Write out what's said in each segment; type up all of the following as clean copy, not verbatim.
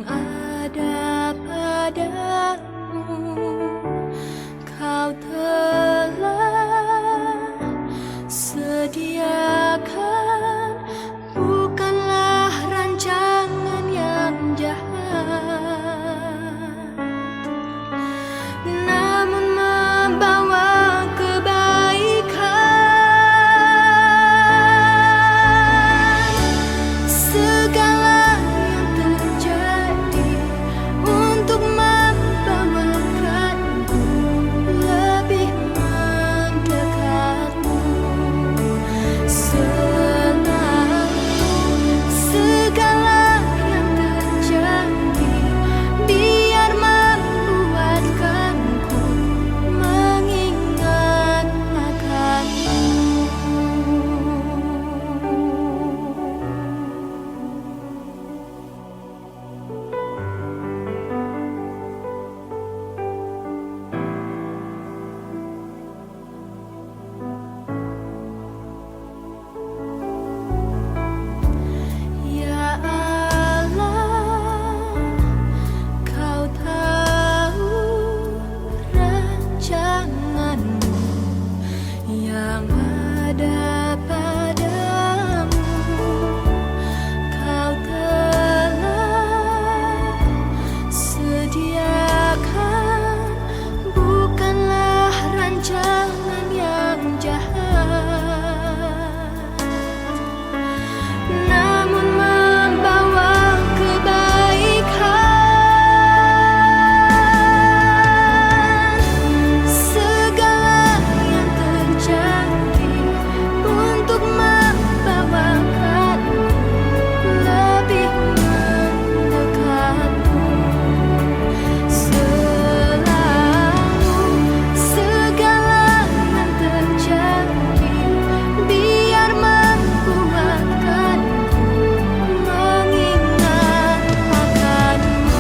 ada padamu, Kau telah sediakan, bukanlah rancangan yang jahat, namun membawa kebaikan. Segala yang terjadi untuk membawakanku lebih mendekatmu. Selalu segala yang terjadi biar membuatkanku mengingat akanmu. Ya Allah, Kau tahu rancanganmu yang ada padamu. Kau telah sediakan, bukanlah rancangan yang jahat, namun membawa kebaikan. Segala yang terjadi untuk membawakanku lebih mendekatmu. Selalu segala yang terjadi biar membuatkanku mengingat akanmu.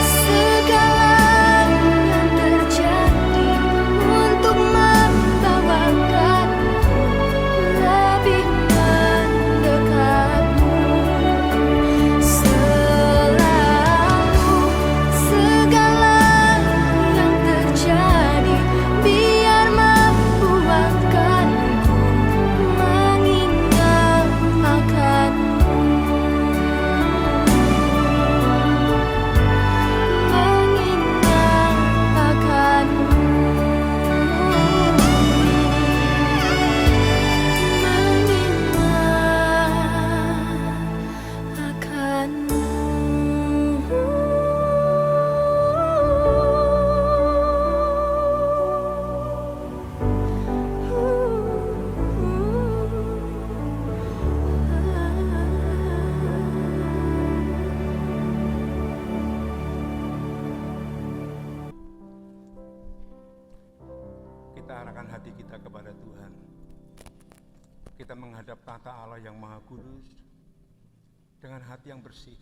Segala yang terjadi untuk membawakanku lebih mendekatmu. Selalu segala yang terjadi biar membuatkanku mengingat akanmu. Mengingat akanmu. Mengingat akanmu. Kita arahkan hati kita kepada Tuhan. Kita menghadap tahta Allah yang Maha Kudus dengan hati yang bersih.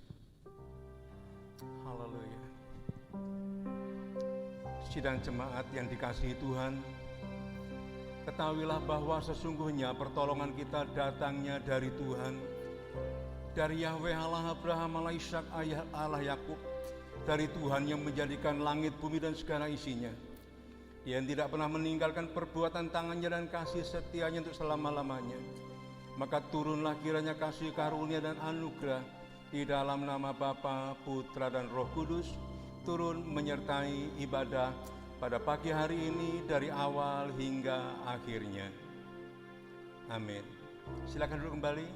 Haleluya. Sidang jemaat yang dikasihi Tuhan, ketahuilah bahwa sesungguhnya pertolongan kita datangnya dari Tuhan, dari Yahweh Allah Abraham, Allah Ishak, Allah Yakub, dari Tuhan yang menjadikan langit, bumi dan segala isinya. Dia yang tidak pernah meninggalkan perbuatan tangannya dan kasih setianya untuk selama-lamanya. Maka turunlah kiranya kasih karunia dan anugerah di dalam nama Bapa, Putra dan Roh Kudus, turun menyertai ibadah pada pagi hari ini dari awal hingga akhirnya. Amin. Silakan duduk kembali.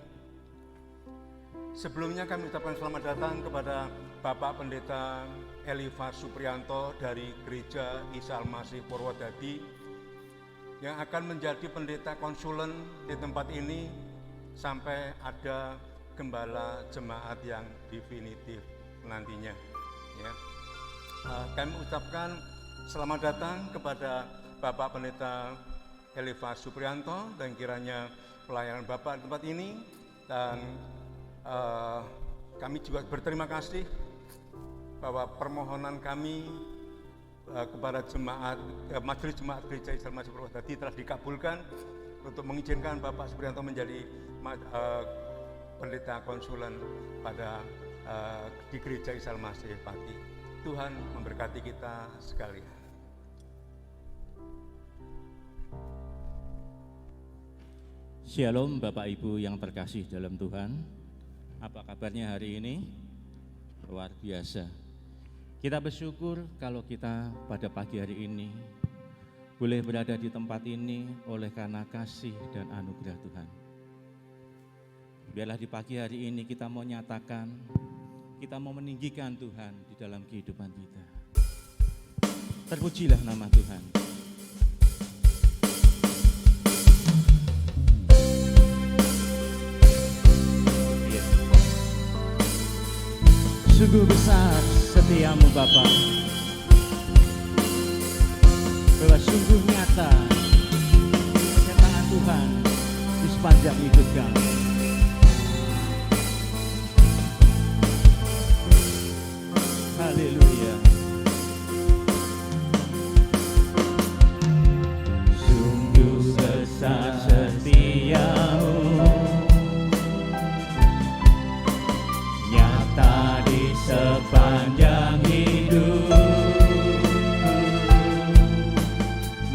Sebelumnya kami ucapkan selamat datang kepada Bapak Pendeta Elifas Supriyanto dari Gereja Isa Al-Masih Purwodadi yang akan menjadi pendeta konsulen di tempat ini sampai ada gembala jemaat yang definitif nantinya. Ya. Kami ucapkan Selamat datang kepada Bapak Pendeta Elifas Suprianto, dan kiranya pelayanan Bapak di tempat ini, dan kami juga berterima kasih bahwa permohonan kami kepada Majelis Jemaat Gereja Islam Masih Purwodadi telah dikabulkan untuk mengizinkan Bapak Suprianto menjadi pendeta konsulen di Gereja Islam Masih Pati. Tuhan memberkati kita sekalian. Shalom Bapak Ibu yang terkasih dalam Tuhan. Apa kabarnya hari ini? Luar biasa. Kita bersyukur kalau kita pada pagi hari ini boleh berada di tempat ini oleh karena kasih dan anugerah Tuhan. Biarlah di pagi hari ini kita mau nyatakan, kita mau meninggikan Tuhan di dalam kehidupan kita. Terpujilah nama Tuhan. Sungguh besar setiamu Bapa, bahwa sungguh nyata penyertaan Tuhan di sepanjang hidup kami. Haleluya. Sungguh besar setiamu, nyata di sepanjang hidup.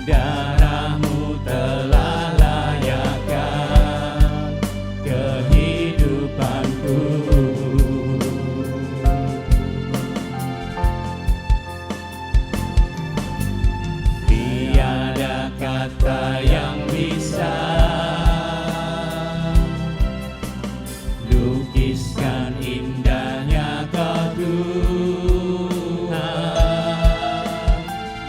Darahmu telah layakkan kehidupanku. Tiada kata yang bisa lukiskan indahnya Kau Tuhan.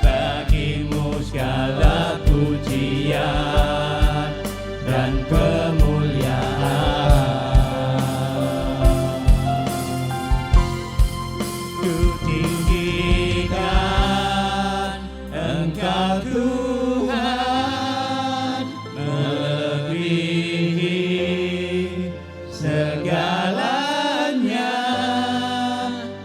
Bagimu segala pujian dan kemuliaan. Ku tinggikan Engkau Tuhan, melebihi segalanya,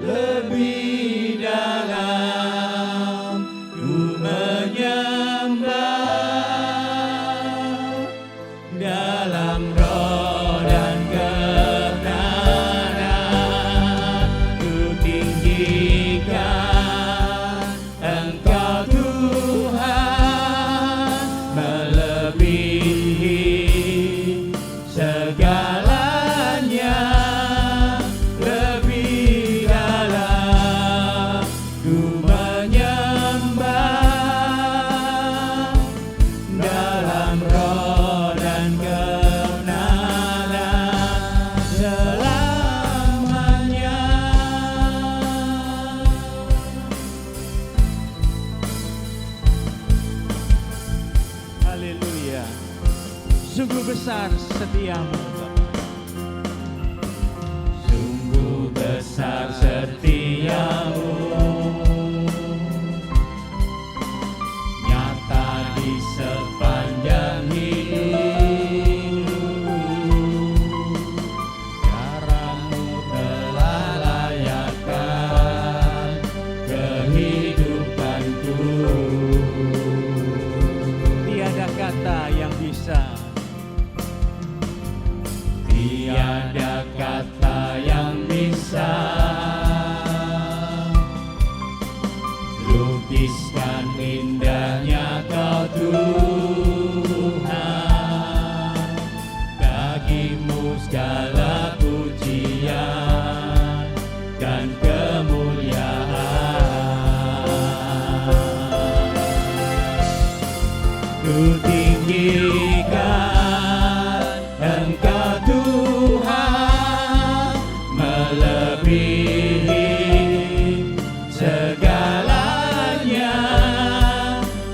lebih dalam ku menyembah, dalam roh dan kebenaran. Ku tinggikan Engkau Tuhan, melebihi segalanya, lebih dalam ku menyembah, dalam roh dan kebenaran selamanya. Haleluya. Sungguh besar setiamu Bapa. Sungguh besar setiamu, nyata di sepanjang hidup. Darahmu telah layakkan kehidupanku. Tiada kata yang bisa, tiada kata yang bisa lukiskan indahnya Kau Tuhan. Bagimu segala pujian dan kemuliaan. Ku tinggikan Engkau Tuhan, melebihi segalanya,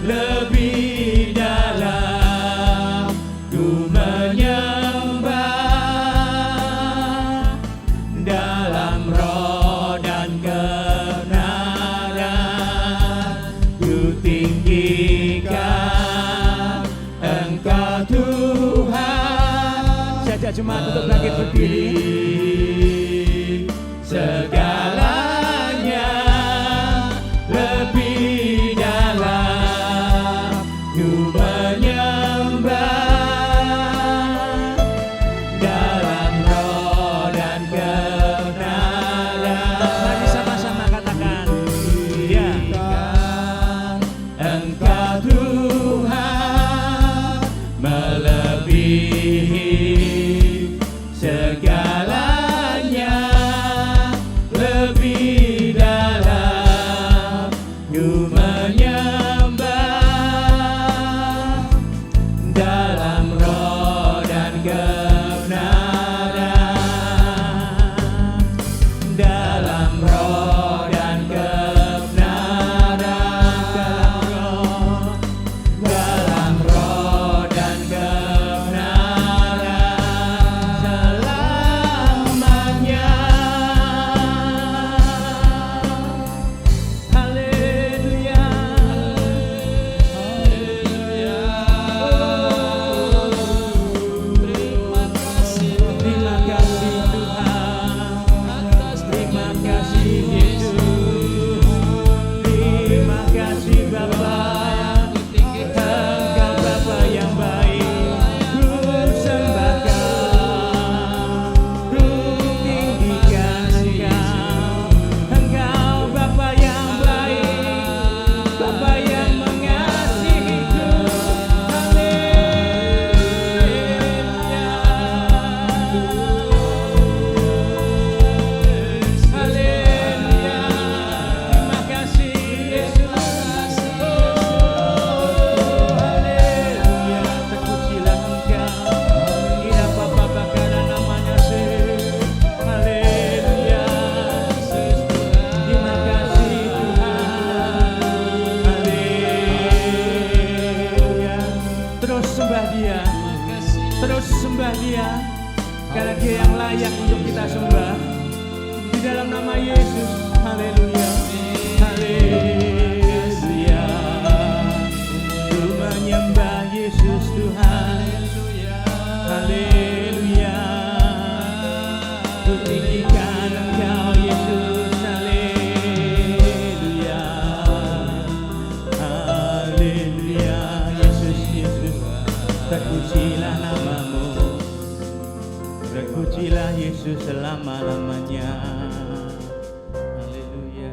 lebih dari tinggikan Engkau Tuhan. Sajak jemaat untuk bangkit berdiri. Segalanya lebih dalam ku menyembah dalam roh dan kebenaran. Mari sama-sama katakan, ya Engkau Tuhan melebihi segalanya, lebih dalam ku menyembah dalam roh dan kebenaran, dalam roh dan kebenaran, dalam roh dan kebenaran selamanya. Haleluya, haleluya. Terima kasih Tuhan, terima kasih Yesus, terima kasih Bapa. Engkau Bapa yang baik, ku sembahkan, ku tinggikan Engkau. Engkau Bapa yang baik, Bapa yang mengasihiku. Haleluya, haleluya. Terima kasih Yesus. Haleluya, terpujilah Engkau. Ia Bapa karena namanya sih. Haleluya, terima kasih Tuhan. Haleluya, terus sembah Dia, terus sembah Dia, karena Dia yang layak untuk kita sembah. Di dalam nama Yesus, haleluya, haleluya. Ku menyembah Yesus Tuhan, haleluya. Ku tinggikan Engkau Yesus, haleluya, haleluya. Yesus, Yesus, terpujilah namamu, terpujilah Yesus selama-lamanya. Haleluya.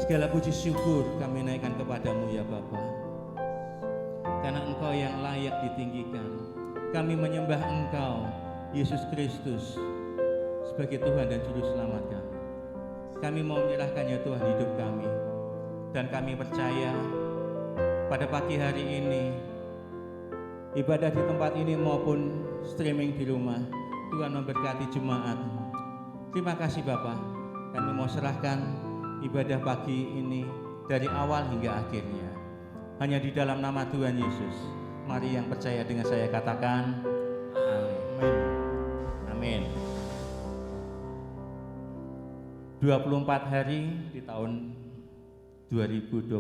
Segala puji syukur kami naikkan kepadamu ya Bapa, karena Engkau yang layak ditinggikan. Kami menyembah Engkau Yesus Kristus sebagai Tuhan dan Juru Selamat kami. Kami mau menyerahkan ya Tuhan hidup kami, dan kami percaya pada pagi hari ini ibadah di tempat ini maupun streaming di rumah, Tuhan memberkati jemaat. Terima kasih Bapa. Kami mau serahkan ibadah pagi ini dari awal hingga akhirnya hanya di dalam nama Tuhan Yesus. Mari yang percaya dengan saya katakan amin. Amin. 24 hari di tahun 2021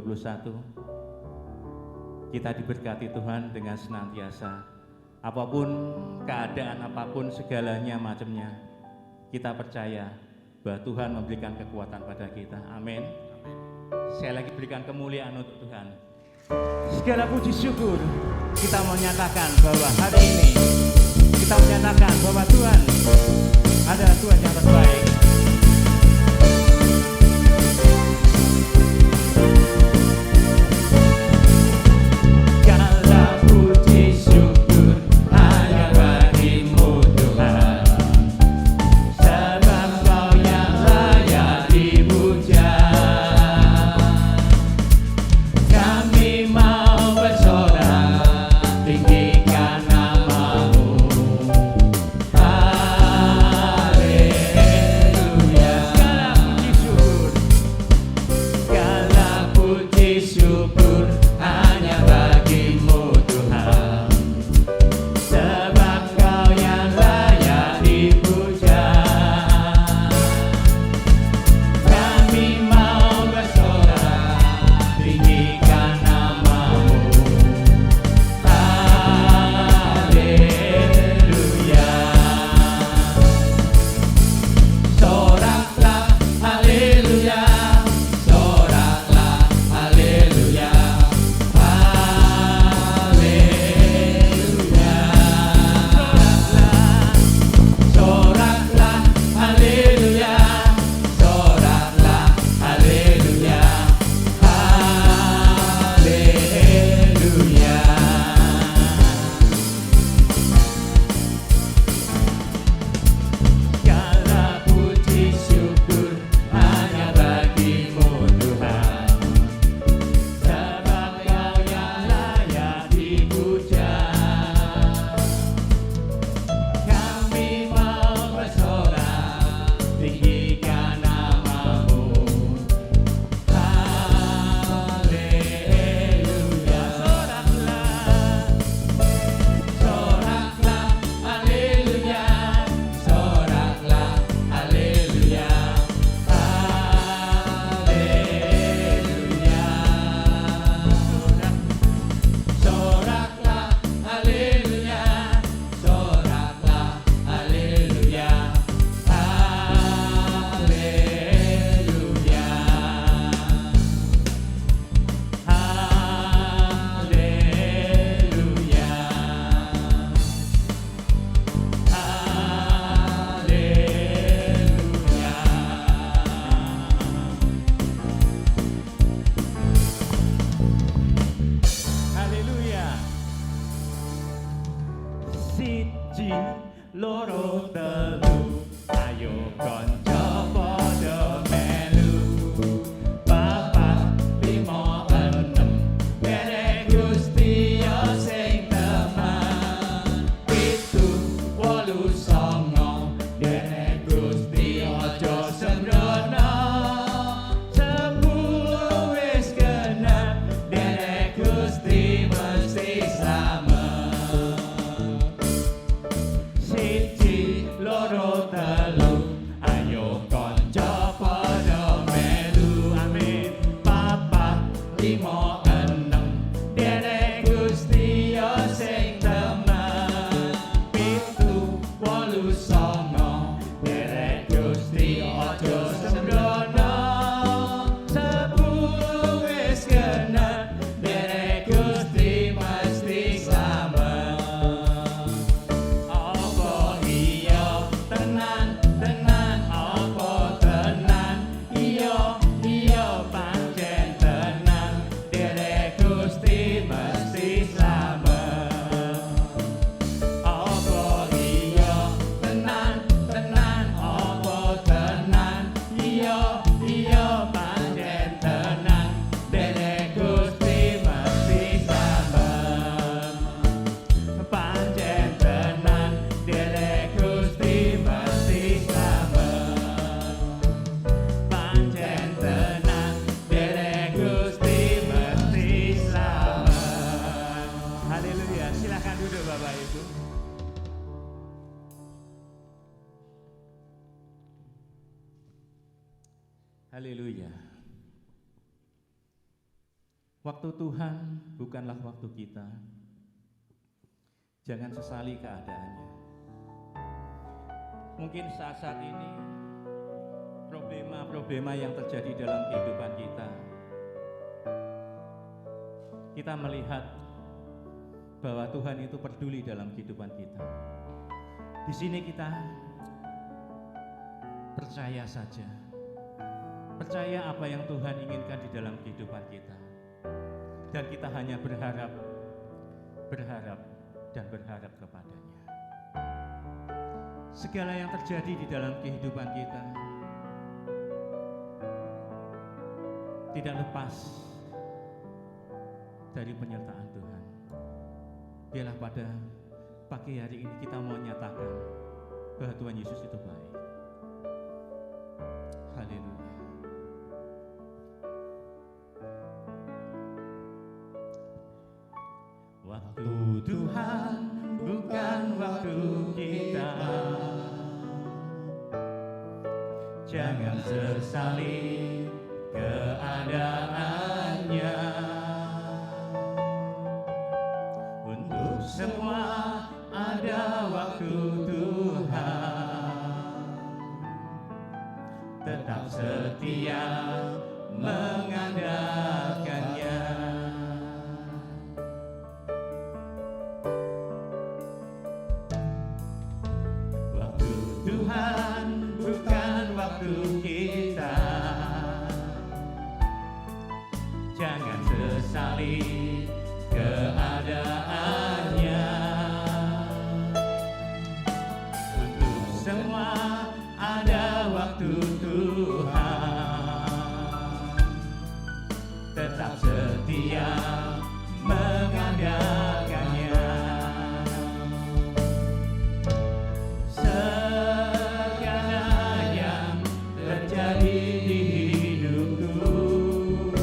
kita diberkati Tuhan dengan senantiasa. Apapun keadaan, apapun segalanya macamnya, kita percaya bahwa Tuhan memberikan kekuatan pada kita. Amin. Saya lagi berikan kemuliaan untuk Tuhan. Segala puji syukur kita menyatakan bahwa hari ini kita menyatakan bahwa Tuhan adalah Tuhan yang terbaik. God. limo enem derek Gusti yo sing temen pitu wolu songo derek Gusti aja sembrono sepuluh wis genep derek Gusti mesti slamet apa iya tenan tenan apa tenan iya iya pancen tenan derek Gusti mesti slamet apa iya tenan tenan apa tenan iya iya pancen tenan derek Gusti mesti slamet pancen tenan derek Gusti mesti slamet pancen tenan derek Gusti mesti slamet. Haleluya, silakan duduk Bapak Ibu. Haleluya. Waktu Tuhan bukanlah waktu kita. Jangan sesali keadaannya. Mungkin saat-saat ini problema-problema yang terjadi dalam kehidupan kita melihat bahwa Tuhan itu peduli dalam kehidupan kita. Di sini kita percaya saja. Percaya apa yang Tuhan inginkan di dalam kehidupan kita. Dan kita hanya berharap dan berharap kepadanya. Segala yang terjadi di dalam kehidupan kita tidak lepas dari penyertaan Tuhan. Biarlah pada pagi hari ini kita mau nyatakan bahwa Tuhan Yesus itu baik. Haleluya. Waktu Tuhan bukan waktu kita. Jangan sesali keadaannya. Untuk semua ada waktu Tuhan. Tetap setia mengandalkannya. Waktu Tuhan bukan waktu kita. Jangan sesali keadaannya. Untuk semua ada waktu Tuhan. Tetap setia mengandalkannya. Segala yang terjadi di hidupku,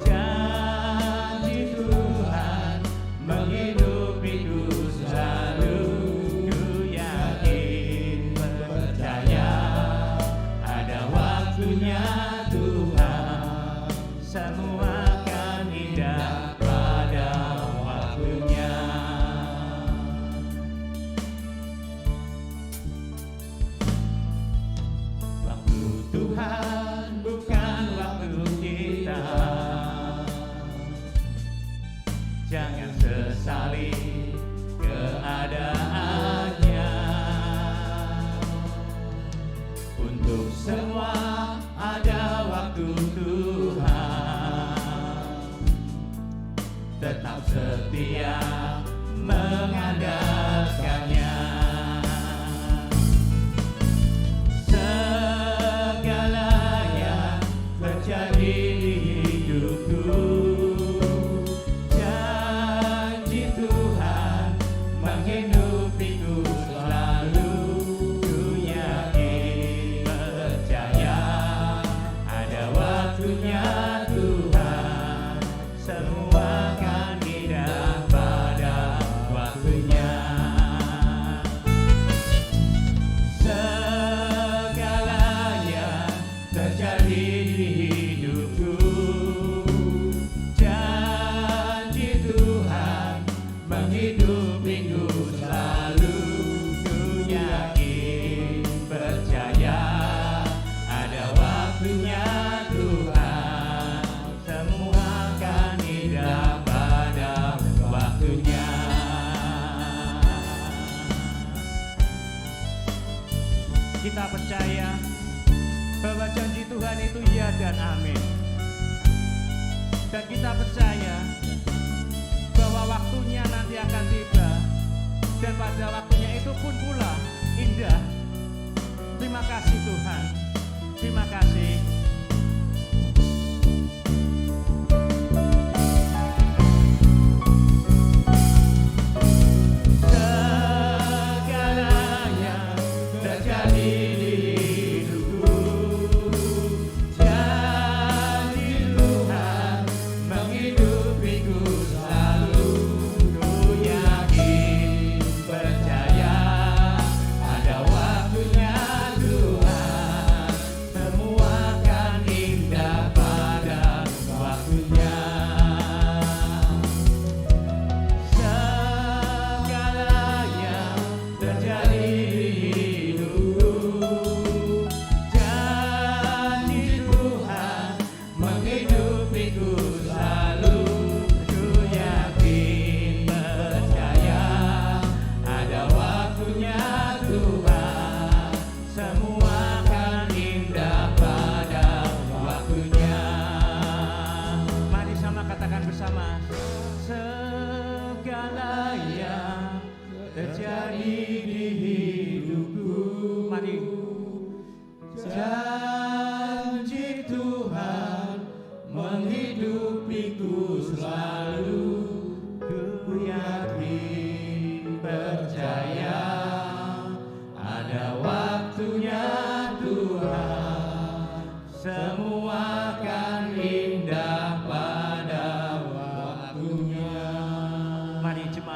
janji Tuhan menghidupiku selalu. Ku yakin percaya ada waktunya Tuhan. Semua akan indah pada waktunya. Waktu Tuhan bukan waktu kita. Jangan sesali keadaannya. Untuk semua ada waktu Tuhan. Tetap setia mengandalkannya. Segala yang terjadi di hidupku, janji Tuhan menghidupiku selalu. Ku yakin percaya ada waktunya Tuhan. Semua akan indah pada waktunya. kita percaya bahwa janji Tuhan itu ya dan amin. Dan kita percaya bahwa waktunya nanti akan tiba, dan pada waktunya itu pun pula indah. Terima kasih Tuhan, terima kasih.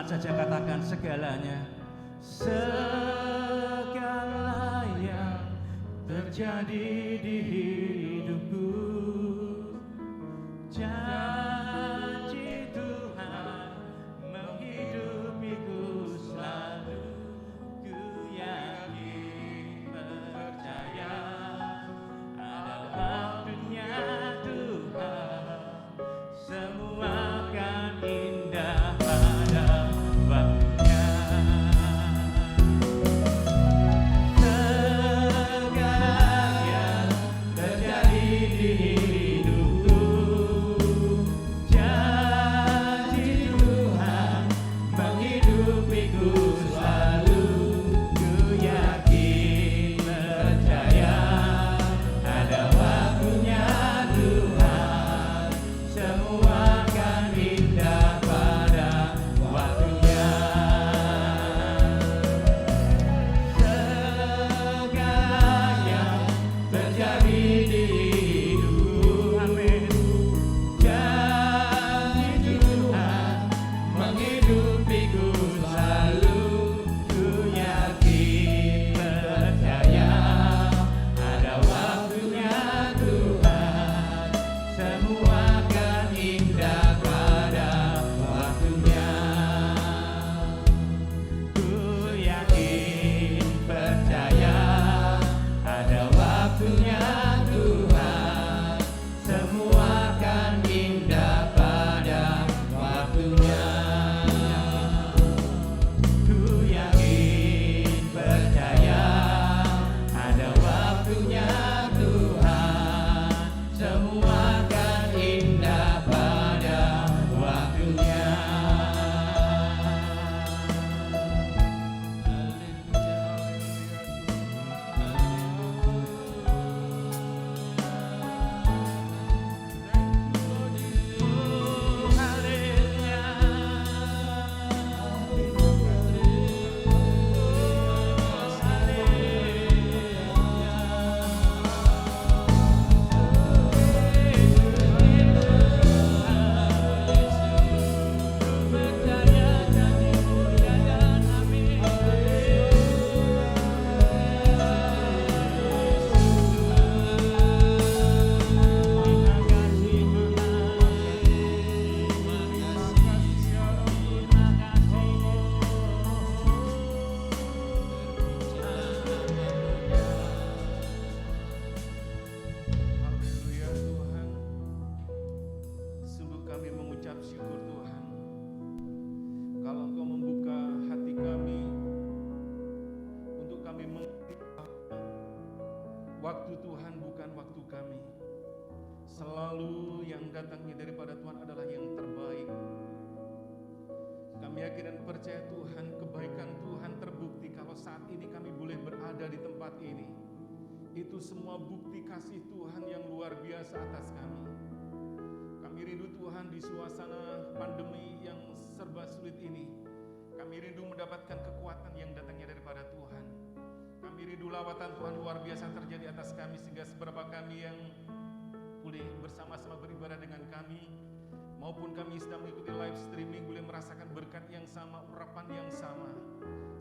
Saja katakan segalanya, segala yang terjadi di hidupku, janji Tuhan menghidupiku selalu. Ku yakin percaya ada waktunya Tuhan, semua akan indah. Tuhan bukan waktu kami. Selalu yang datangnya daripada Tuhan adalah yang terbaik. Kami yakin dan percaya Tuhan, kebaikan Tuhan terbukti kalau saat ini kami boleh berada di tempat ini. Itu semua bukti kasih Tuhan yang luar biasa atas kami. Kami rindu Tuhan di suasana pandemi yang serba sulit ini. Kami rindu mendapatkan kekuatan yang datangnya daripada Tuhan. Kami rindu lawatan Tuhan luar biasa terjadi atas kami, sehingga seberapa kami yang boleh bersama-sama beribadah dengan kami, maupun kami sedang mengikuti live streaming, boleh merasakan berkat yang sama, urapan yang sama,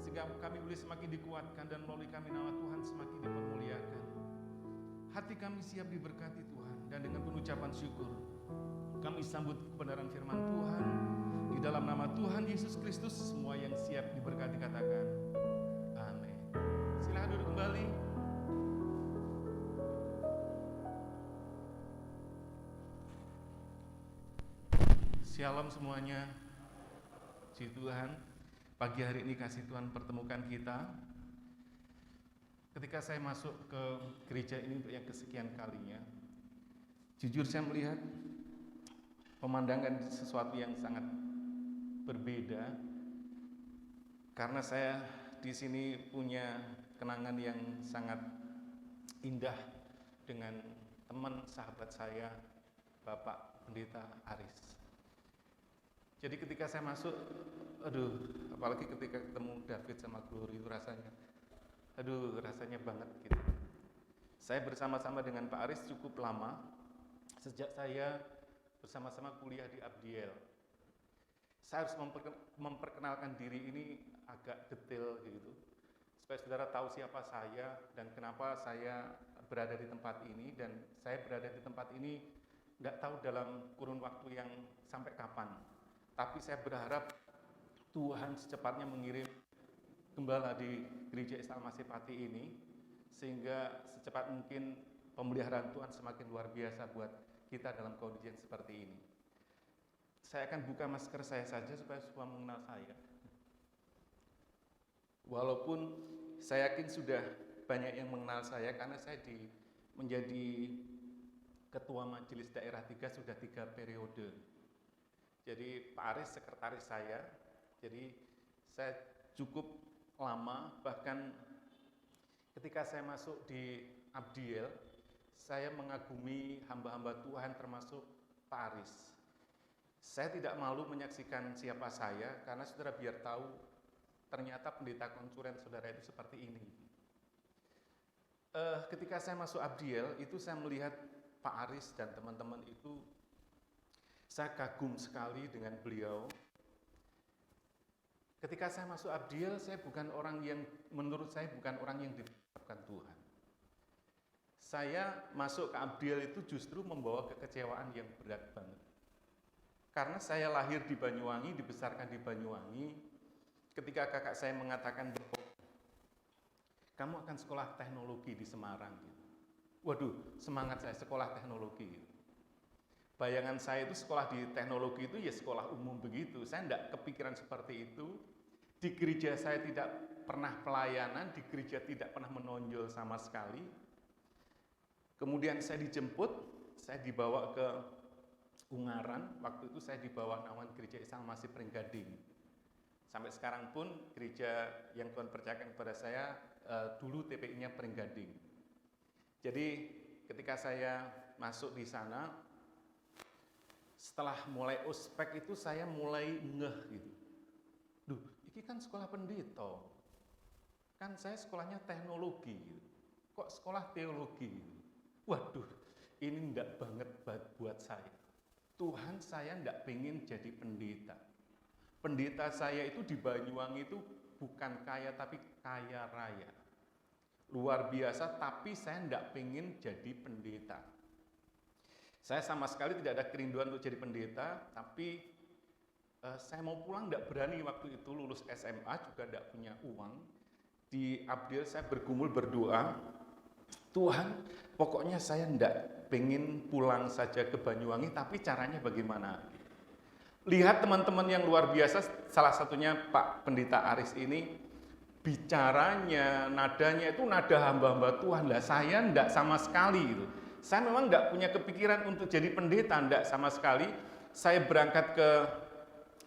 sehingga kami boleh semakin dikuatkan dan melalui kami nama Tuhan semakin dipermuliakan. Hati kami siap diberkati Tuhan, dan dengan penucapan syukur kami sambut kebenaran firman Tuhan. Di dalam nama Tuhan Yesus Kristus, semua yang siap diberkati katakan amin. Silakan duduk kembali. Shalom semuanya. Puji Tuhan, pagi hari ini kasih Tuhan pertemukan kita. Ketika saya masuk ke gereja ini untuk yang kesekian kalinya, jujur saya melihat pemandangan sesuatu yang sangat berbeda, karena saya di sini punya kenangan yang sangat indah dengan teman sahabat saya, Bapak Pendeta Aris. Jadi ketika saya masuk, apalagi ketika ketemu David sama Glory, itu rasanya banget gitu. Saya bersama-sama dengan Pak Aris cukup lama, sejak saya bersama-sama kuliah di Abdiel. Saya harus memperkenalkan diri ini agak detail gitu, supaya saudara tahu siapa saya dan kenapa saya berada di tempat ini. Dan saya berada di tempat ini nggak tahu dalam kurun waktu yang sampai kapan. Tapi saya berharap Tuhan secepatnya mengirim gembala di Gereja Islam Masih Pati ini, sehingga secepat mungkin pemeliharaan Tuhan semakin luar biasa buat kita dalam kondisi yang seperti ini. Saya akan buka masker saya saja supaya semua mengenal saya. Walaupun saya yakin sudah banyak yang mengenal saya, karena saya menjadi Ketua Majelis Daerah 3 sudah 3 periode. Jadi Pak Aris sekretaris saya, jadi saya cukup lama, bahkan ketika saya masuk di Abdiel, saya mengagumi hamba-hamba Tuhan termasuk Pak Aris. Saya tidak malu menyaksikan siapa saya, karena saudara biar tahu ternyata pendeta konsulen saudara itu seperti ini. Ketika saya masuk Abdiel, itu saya melihat Pak Aris dan teman-teman itu, saya kagum sekali dengan beliau. Ketika saya masuk Abdiel, saya bukan orang yang, menurut saya bukan orang yang ditetapkan Tuhan. Saya masuk ke Abdiel itu justru membawa kekecewaan yang berat banget. Karena saya lahir di Banyuwangi, dibesarkan di Banyuwangi, ketika kakak saya mengatakan, kamu akan sekolah teknologi di Semarang. Waduh, semangat saya sekolah teknologi. Bayangan saya itu sekolah di teknologi itu ya sekolah umum begitu. Saya tidak kepikiran seperti itu. Di gereja saya tidak pernah pelayanan, di gereja tidak pernah menonjol sama sekali. Kemudian saya dijemput, saya dibawa ke Ungaran. Waktu itu saya dibawa naungan Gereja Islam Masih Pringgading. Sampai sekarang pun gereja yang Tuhan percayakan kepada saya dulu TPI-nya Pringgading. Jadi ketika saya masuk di sana, setelah mulai ospek itu saya mulai ngeh gitu. Duh, ini kan sekolah pendeta. Kan saya sekolahnya teknologi gitu. Kok sekolah teologi gitu. Waduh, ini enggak banget buat saya. Tuhan, saya enggak pengen jadi pendeta. Pendeta saya itu di Banyuwangi itu bukan kaya tapi kaya raya. Luar biasa, tapi saya enggak pengen jadi pendeta. Saya sama sekali tidak ada kerinduan untuk jadi pendeta, tapi saya mau pulang enggak berani waktu itu, lulus SMA juga enggak punya uang. Di Abdiel saya bergumul berdoa, Tuhan, pokoknya saya enggak pengen pulang saja ke Banyuwangi, tapi caranya bagaimana? Lihat teman-teman yang luar biasa, salah satunya Pak Pendeta Aris ini, bicaranya, nadanya itu nada hamba-hamba Tuhan. Lah saya enggak sama sekali gitu. Saya memang enggak punya kepikiran untuk jadi pendeta, enggak sama sekali. Saya berangkat ke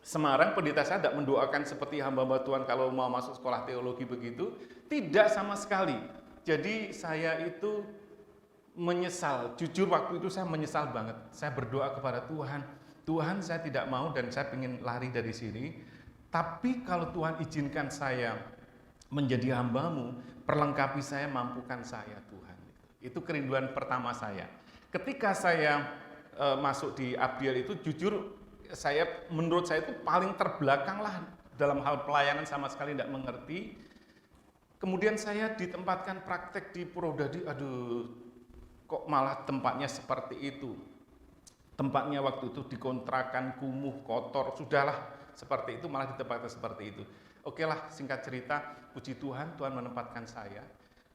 Semarang, pendeta saya enggak mendoakan seperti hamba-hamba Tuhan kalau mau masuk sekolah teologi begitu. Tidak sama sekali. Jadi saya itu menyesal, jujur waktu itu saya menyesal banget. Saya berdoa kepada Tuhan, Tuhan saya tidak mau dan saya ingin lari dari sini. Tapi kalau Tuhan izinkan saya menjadi hamba-Mu, perlengkapi saya, mampukan saya Tuhan. Itu kerinduan pertama saya. Ketika saya masuk di Abdiel itu jujur menurut saya itu paling terbelakang lah dalam hal pelayanan, sama sekali tidak mengerti. Kemudian saya ditempatkan praktek di Purwodadi, aduh kok malah tempatnya seperti itu. Tempatnya waktu itu dikontrakan, kumuh, kotor, sudahlah seperti itu, malah ditempatkan seperti itu. Oke lah, singkat cerita, puji Tuhan, Tuhan menempatkan saya.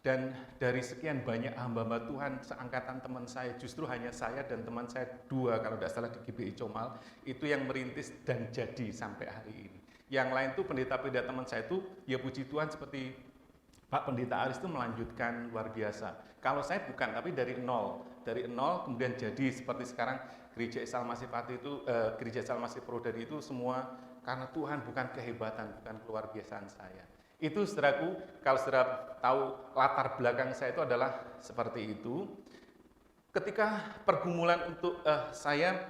Dan dari sekian banyak hamba-hamba Tuhan, seangkatan teman saya, justru hanya saya dan teman saya 2, kalau tidak salah di GBI Comal, itu yang merintis dan jadi sampai hari ini. Yang lain tuh pendeta-pendeta teman saya itu, ya puji Tuhan seperti Pak Pendeta Aris itu melanjutkan luar biasa. Kalau saya bukan, tapi dari nol kemudian jadi seperti sekarang Gereja Salmasi Pati itu, Gereja Salmasi Purwodadi itu semua karena Tuhan, bukan kehebatan, bukan keluar biasaan saya. Itu saudaraku, kalau saudara tahu latar belakang saya itu adalah seperti itu. Ketika pergumulan untuk saya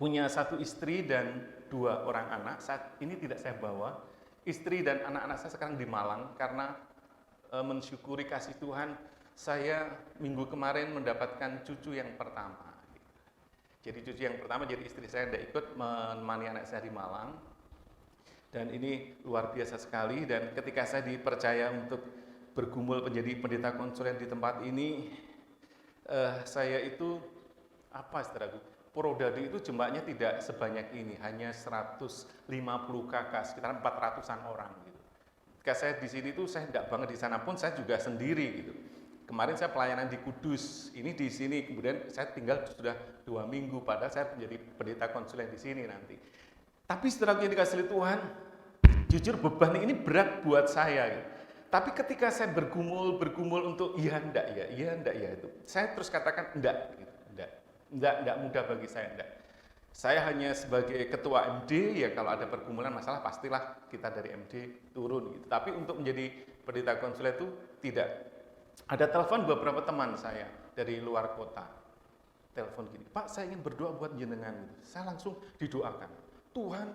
punya 1 istri dan 2 orang anak, saat ini tidak saya bawa. Istri dan anak-anak saya sekarang di Malang karena mensyukuri kasih Tuhan, saya minggu kemarin mendapatkan cucu yang pertama. Jadi cucu yang pertama, jadi istri saya tidak ikut menemani anak saya di Malang. Dan ini luar biasa sekali, dan ketika saya dipercaya untuk bergumul menjadi pendeta konsulen di tempat ini, saya itu, saudaraku, Purwodadi itu jemaatnya tidak sebanyak ini, hanya 150 kakak, sekitar 400-an orang. Gitu. Ketika saya di sini tuh saya tidak banget, di sana pun saya juga sendiri gitu. Kemarin saya pelayanan di Kudus, ini di sini, kemudian saya tinggal sudah 2 minggu, padahal saya menjadi pendeta konsulen di sini nanti. Tapi setelah yang dikasih Tuhan, jujur beban ini berat buat saya. Gitu. Tapi ketika saya bergumul untuk enggak ya itu, saya terus katakan enggak mudah bagi saya, enggak. Saya hanya sebagai ketua MD, ya kalau ada pergumulan masalah pastilah kita dari MD turun. Gitu. Tapi untuk menjadi pendeta konsulen itu tidak. Ada telepon beberapa teman saya dari luar kota. Telepon gini, Pak saya ingin berdoa buat jenengan. Saya langsung didoakan. Tuhan,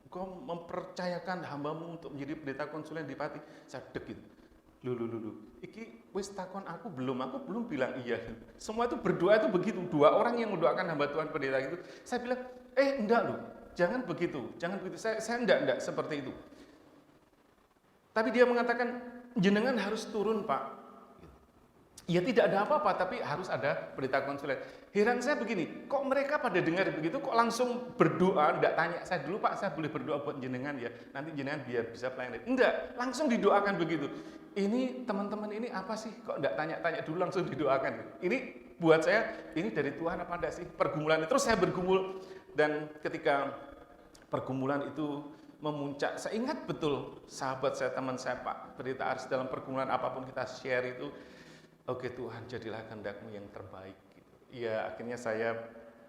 Engkau mempercayakan hamba-Mu untuk menjadi pendeta konsulen di Pati. Saya deg gitu. Lulu. Iki wis takon aku belum bilang iya. Semua itu berdoa itu begitu. 2 orang yang mendoakan hamba Tuhan pendeta itu. Saya bilang, enggak loh. Jangan begitu. Saya enggak seperti itu. Tapi dia mengatakan, jenengan harus turun, Pak. Ya tidak ada apa-apa, tapi harus ada pendeta konsulen. Heran saya begini, kok mereka pada dengar begitu, kok langsung berdoa, enggak tanya saya dulu, Pak saya boleh berdoa buat jenengan ya, nanti jenengan biar bisa pelayanan. Enggak, langsung didoakan begitu. Ini teman-teman ini apa sih, kok enggak tanya-tanya dulu langsung didoakan. Ini buat saya, ini dari Tuhan apa enggak sih, pergumulan. Terus saya bergumul, dan ketika pergumulan itu memuncak, saya ingat betul sahabat saya, teman saya Pak Pendeta Aris, dalam pergumulan apapun kita share itu, oke Tuhan, jadilah kehendak-Mu yang terbaik. Gitu. Ya, akhirnya saya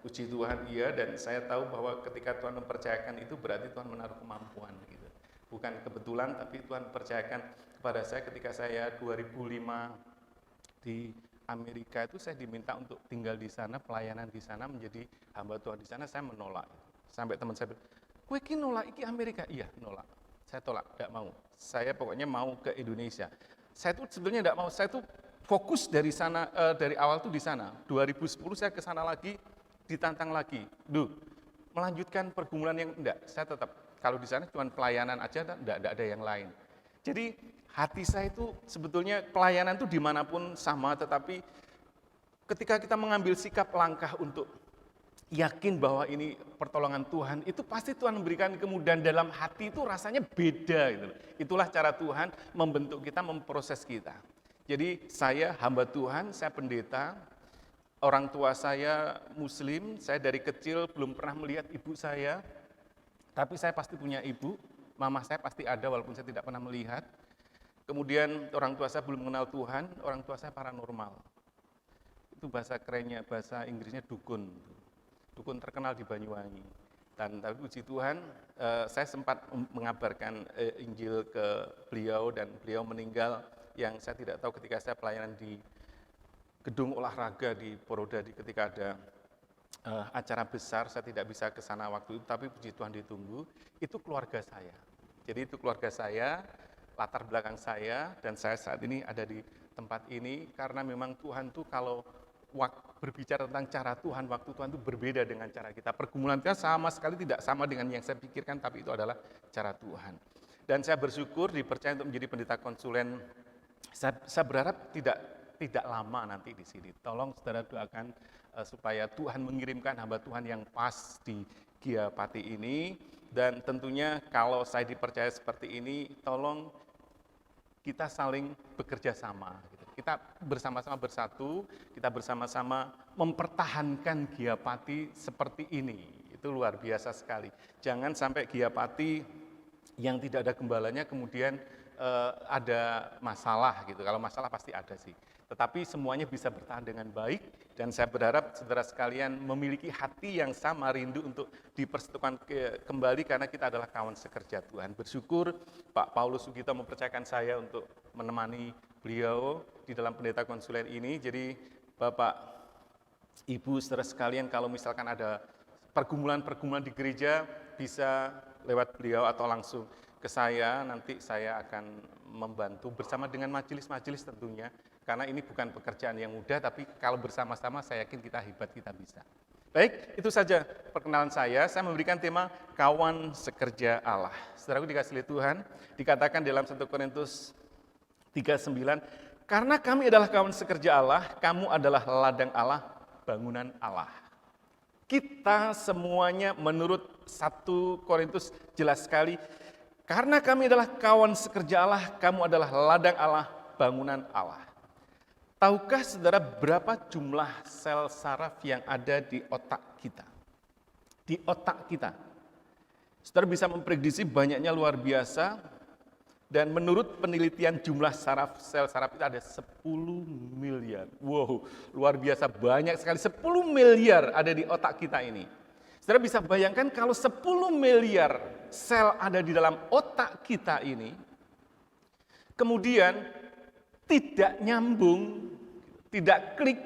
puji Tuhan, iya, dan saya tahu bahwa ketika Tuhan mempercayakan itu berarti Tuhan menaruh kemampuan. Gitu. Bukan kebetulan, tapi Tuhan percayakan kepada saya ketika saya 2005 di Amerika itu saya diminta untuk tinggal di sana, pelayanan di sana, menjadi hamba Tuhan di sana, saya menolak. Sampai teman saya bilang, kowe iki nolak iki Amerika? Iya, nolak. Saya tolak, tidak mau. Saya pokoknya mau ke Indonesia. Saya tuh sebenarnya tidak mau, saya tuh fokus dari sana, dari awal tuh di sana. 2010 saya ke sana lagi, ditantang lagi. Melanjutkan pergumulan yang enggak, saya tetap. Kalau di sana cuma pelayanan aja, enggak ada yang lain. Jadi hati saya itu sebetulnya pelayanan itu dimanapun sama, tetapi ketika kita mengambil sikap langkah untuk yakin bahwa ini pertolongan Tuhan, itu pasti Tuhan memberikan kemudahan dalam hati itu rasanya beda. Gitu. Itulah cara Tuhan membentuk kita, memproses kita. Jadi saya hamba Tuhan, saya pendeta, orang tua saya Muslim, saya dari kecil belum pernah melihat ibu saya, tapi saya pasti punya ibu, mama saya pasti ada walaupun saya tidak pernah melihat. Kemudian orang tua saya belum mengenal Tuhan, orang tua saya paranormal. Itu bahasa kerennya, bahasa Inggrisnya dukun. Dukun terkenal di Banyuwangi. Dan tapi puji Tuhan, saya sempat mengabarkan Injil ke beliau dan beliau meninggal yang saya tidak tahu ketika saya pelayanan di gedung olahraga di Porodadi ketika ada acara besar, saya tidak bisa ke sana waktu itu, tapi puji Tuhan ditunggu, itu keluarga saya. Jadi itu keluarga saya, latar belakang saya, dan saya saat ini ada di tempat ini, karena memang Tuhan tuh kalau berbicara tentang cara Tuhan, waktu Tuhan itu berbeda dengan cara kita. Pergumulan kita sama sekali tidak sama dengan yang saya pikirkan, tapi itu adalah cara Tuhan. Dan saya bersyukur dipercaya untuk menjadi pendeta konsulen. Saya berharap tidak lama nanti di sini. Tolong saudara doakan supaya Tuhan mengirimkan hamba Tuhan yang pas di Gia Pati ini. Dan tentunya kalau saya dipercaya seperti ini, tolong kita saling bekerja sama. Kita bersama-sama bersatu, kita bersama-sama mempertahankan Gia Pati seperti ini. Itu luar biasa sekali. Jangan sampai Gia Pati yang tidak ada gembalanya kemudian ada masalah gitu. Kalau masalah pasti ada sih. Tetapi semuanya bisa bertahan dengan baik dan saya berharap saudara sekalian memiliki hati yang sama, rindu untuk dipersatukan kembali karena kita adalah kawan sekerja Tuhan. Bersyukur Pak Paulus Sugito mempercayakan saya untuk menemani beliau di dalam pendeta konsulen ini. Jadi Bapak, Ibu, saudara sekalian, kalau misalkan ada pergumulan-pergumulan di gereja, bisa lewat beliau atau langsung ke saya, nanti saya akan membantu bersama dengan majelis-majelis tentunya, karena ini bukan pekerjaan yang mudah, tapi kalau bersama-sama saya yakin kita hebat, kita bisa. Baik, itu saja perkenalan saya memberikan tema kawan sekerja Allah. Saudaraku dikasihi Tuhan, dikatakan dalam 1 Korintus 3:9, karena kami adalah kawan sekerja Allah, kamu adalah ladang Allah, bangunan Allah. Kita semuanya menurut 1 Korintus jelas sekali, karena kami adalah kawan sekerja Allah, kamu adalah ladang Allah, bangunan Allah. Tahukah saudara berapa jumlah sel saraf yang ada di otak kita? Di otak kita. Saudara bisa memprediksi banyaknya luar biasa, dan menurut penelitian jumlah sel saraf itu ada 10 miliar. Wow, luar biasa banyak sekali, 10 miliar ada di otak kita ini. Saudara bisa bayangkan kalau 10 miliar sel ada di dalam otak kita ini, kemudian tidak nyambung, tidak klik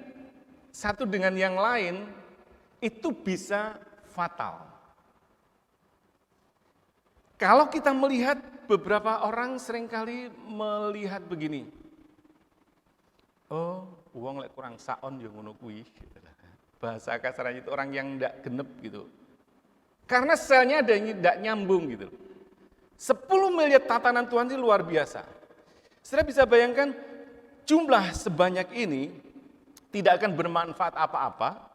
satu dengan yang lain, itu bisa fatal. Kalau kita melihat beberapa orang seringkali melihat begini, oh, uang lek kurang saon yang ngono kuwi. Bahasa kasarnya itu orang yang tidak genep gitu. Karena selnya ada yang tidak nyambung gitu. 10 miliar tatanan Tuhan ini luar biasa. Saudara bisa bayangkan jumlah sebanyak ini tidak akan bermanfaat apa-apa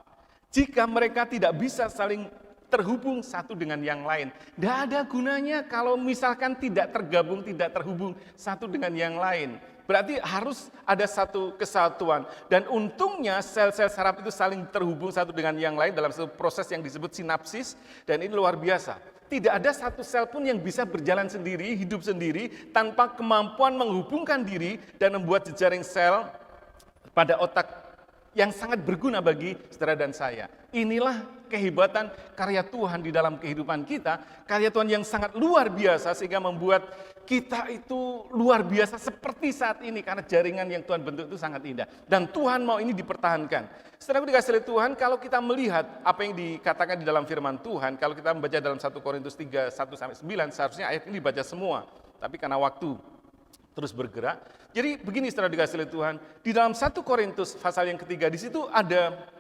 jika mereka tidak bisa saling terhubung satu dengan yang lain. Tidak ada gunanya kalau misalkan tidak tergabung, tidak terhubung satu dengan yang lain. Berarti harus ada satu kesatuan. Dan untungnya sel-sel saraf itu saling terhubung satu dengan yang lain dalam satu proses yang disebut sinapsis. Dan ini luar biasa. Tidak ada satu sel pun yang bisa berjalan sendiri, hidup sendiri, tanpa kemampuan menghubungkan diri dan membuat jejaring sel pada otak yang sangat berguna bagi saudara dan saya. Inilah kehebatan karya Tuhan di dalam kehidupan kita, karya Tuhan yang sangat luar biasa sehingga membuat kita itu luar biasa seperti saat ini karena jaringan yang Tuhan bentuk itu sangat indah. Dan Tuhan mau ini dipertahankan. Saudara dikasihi Tuhan, kalau kita melihat apa yang dikatakan di dalam firman Tuhan, kalau kita membaca dalam 1 Korintus 3, 1-9, seharusnya ayat ini dibaca semua. Tapi karena waktu terus bergerak. Jadi begini saudara dikasihi Tuhan, di dalam 1 Korintus pasal yang ketiga, di situ ada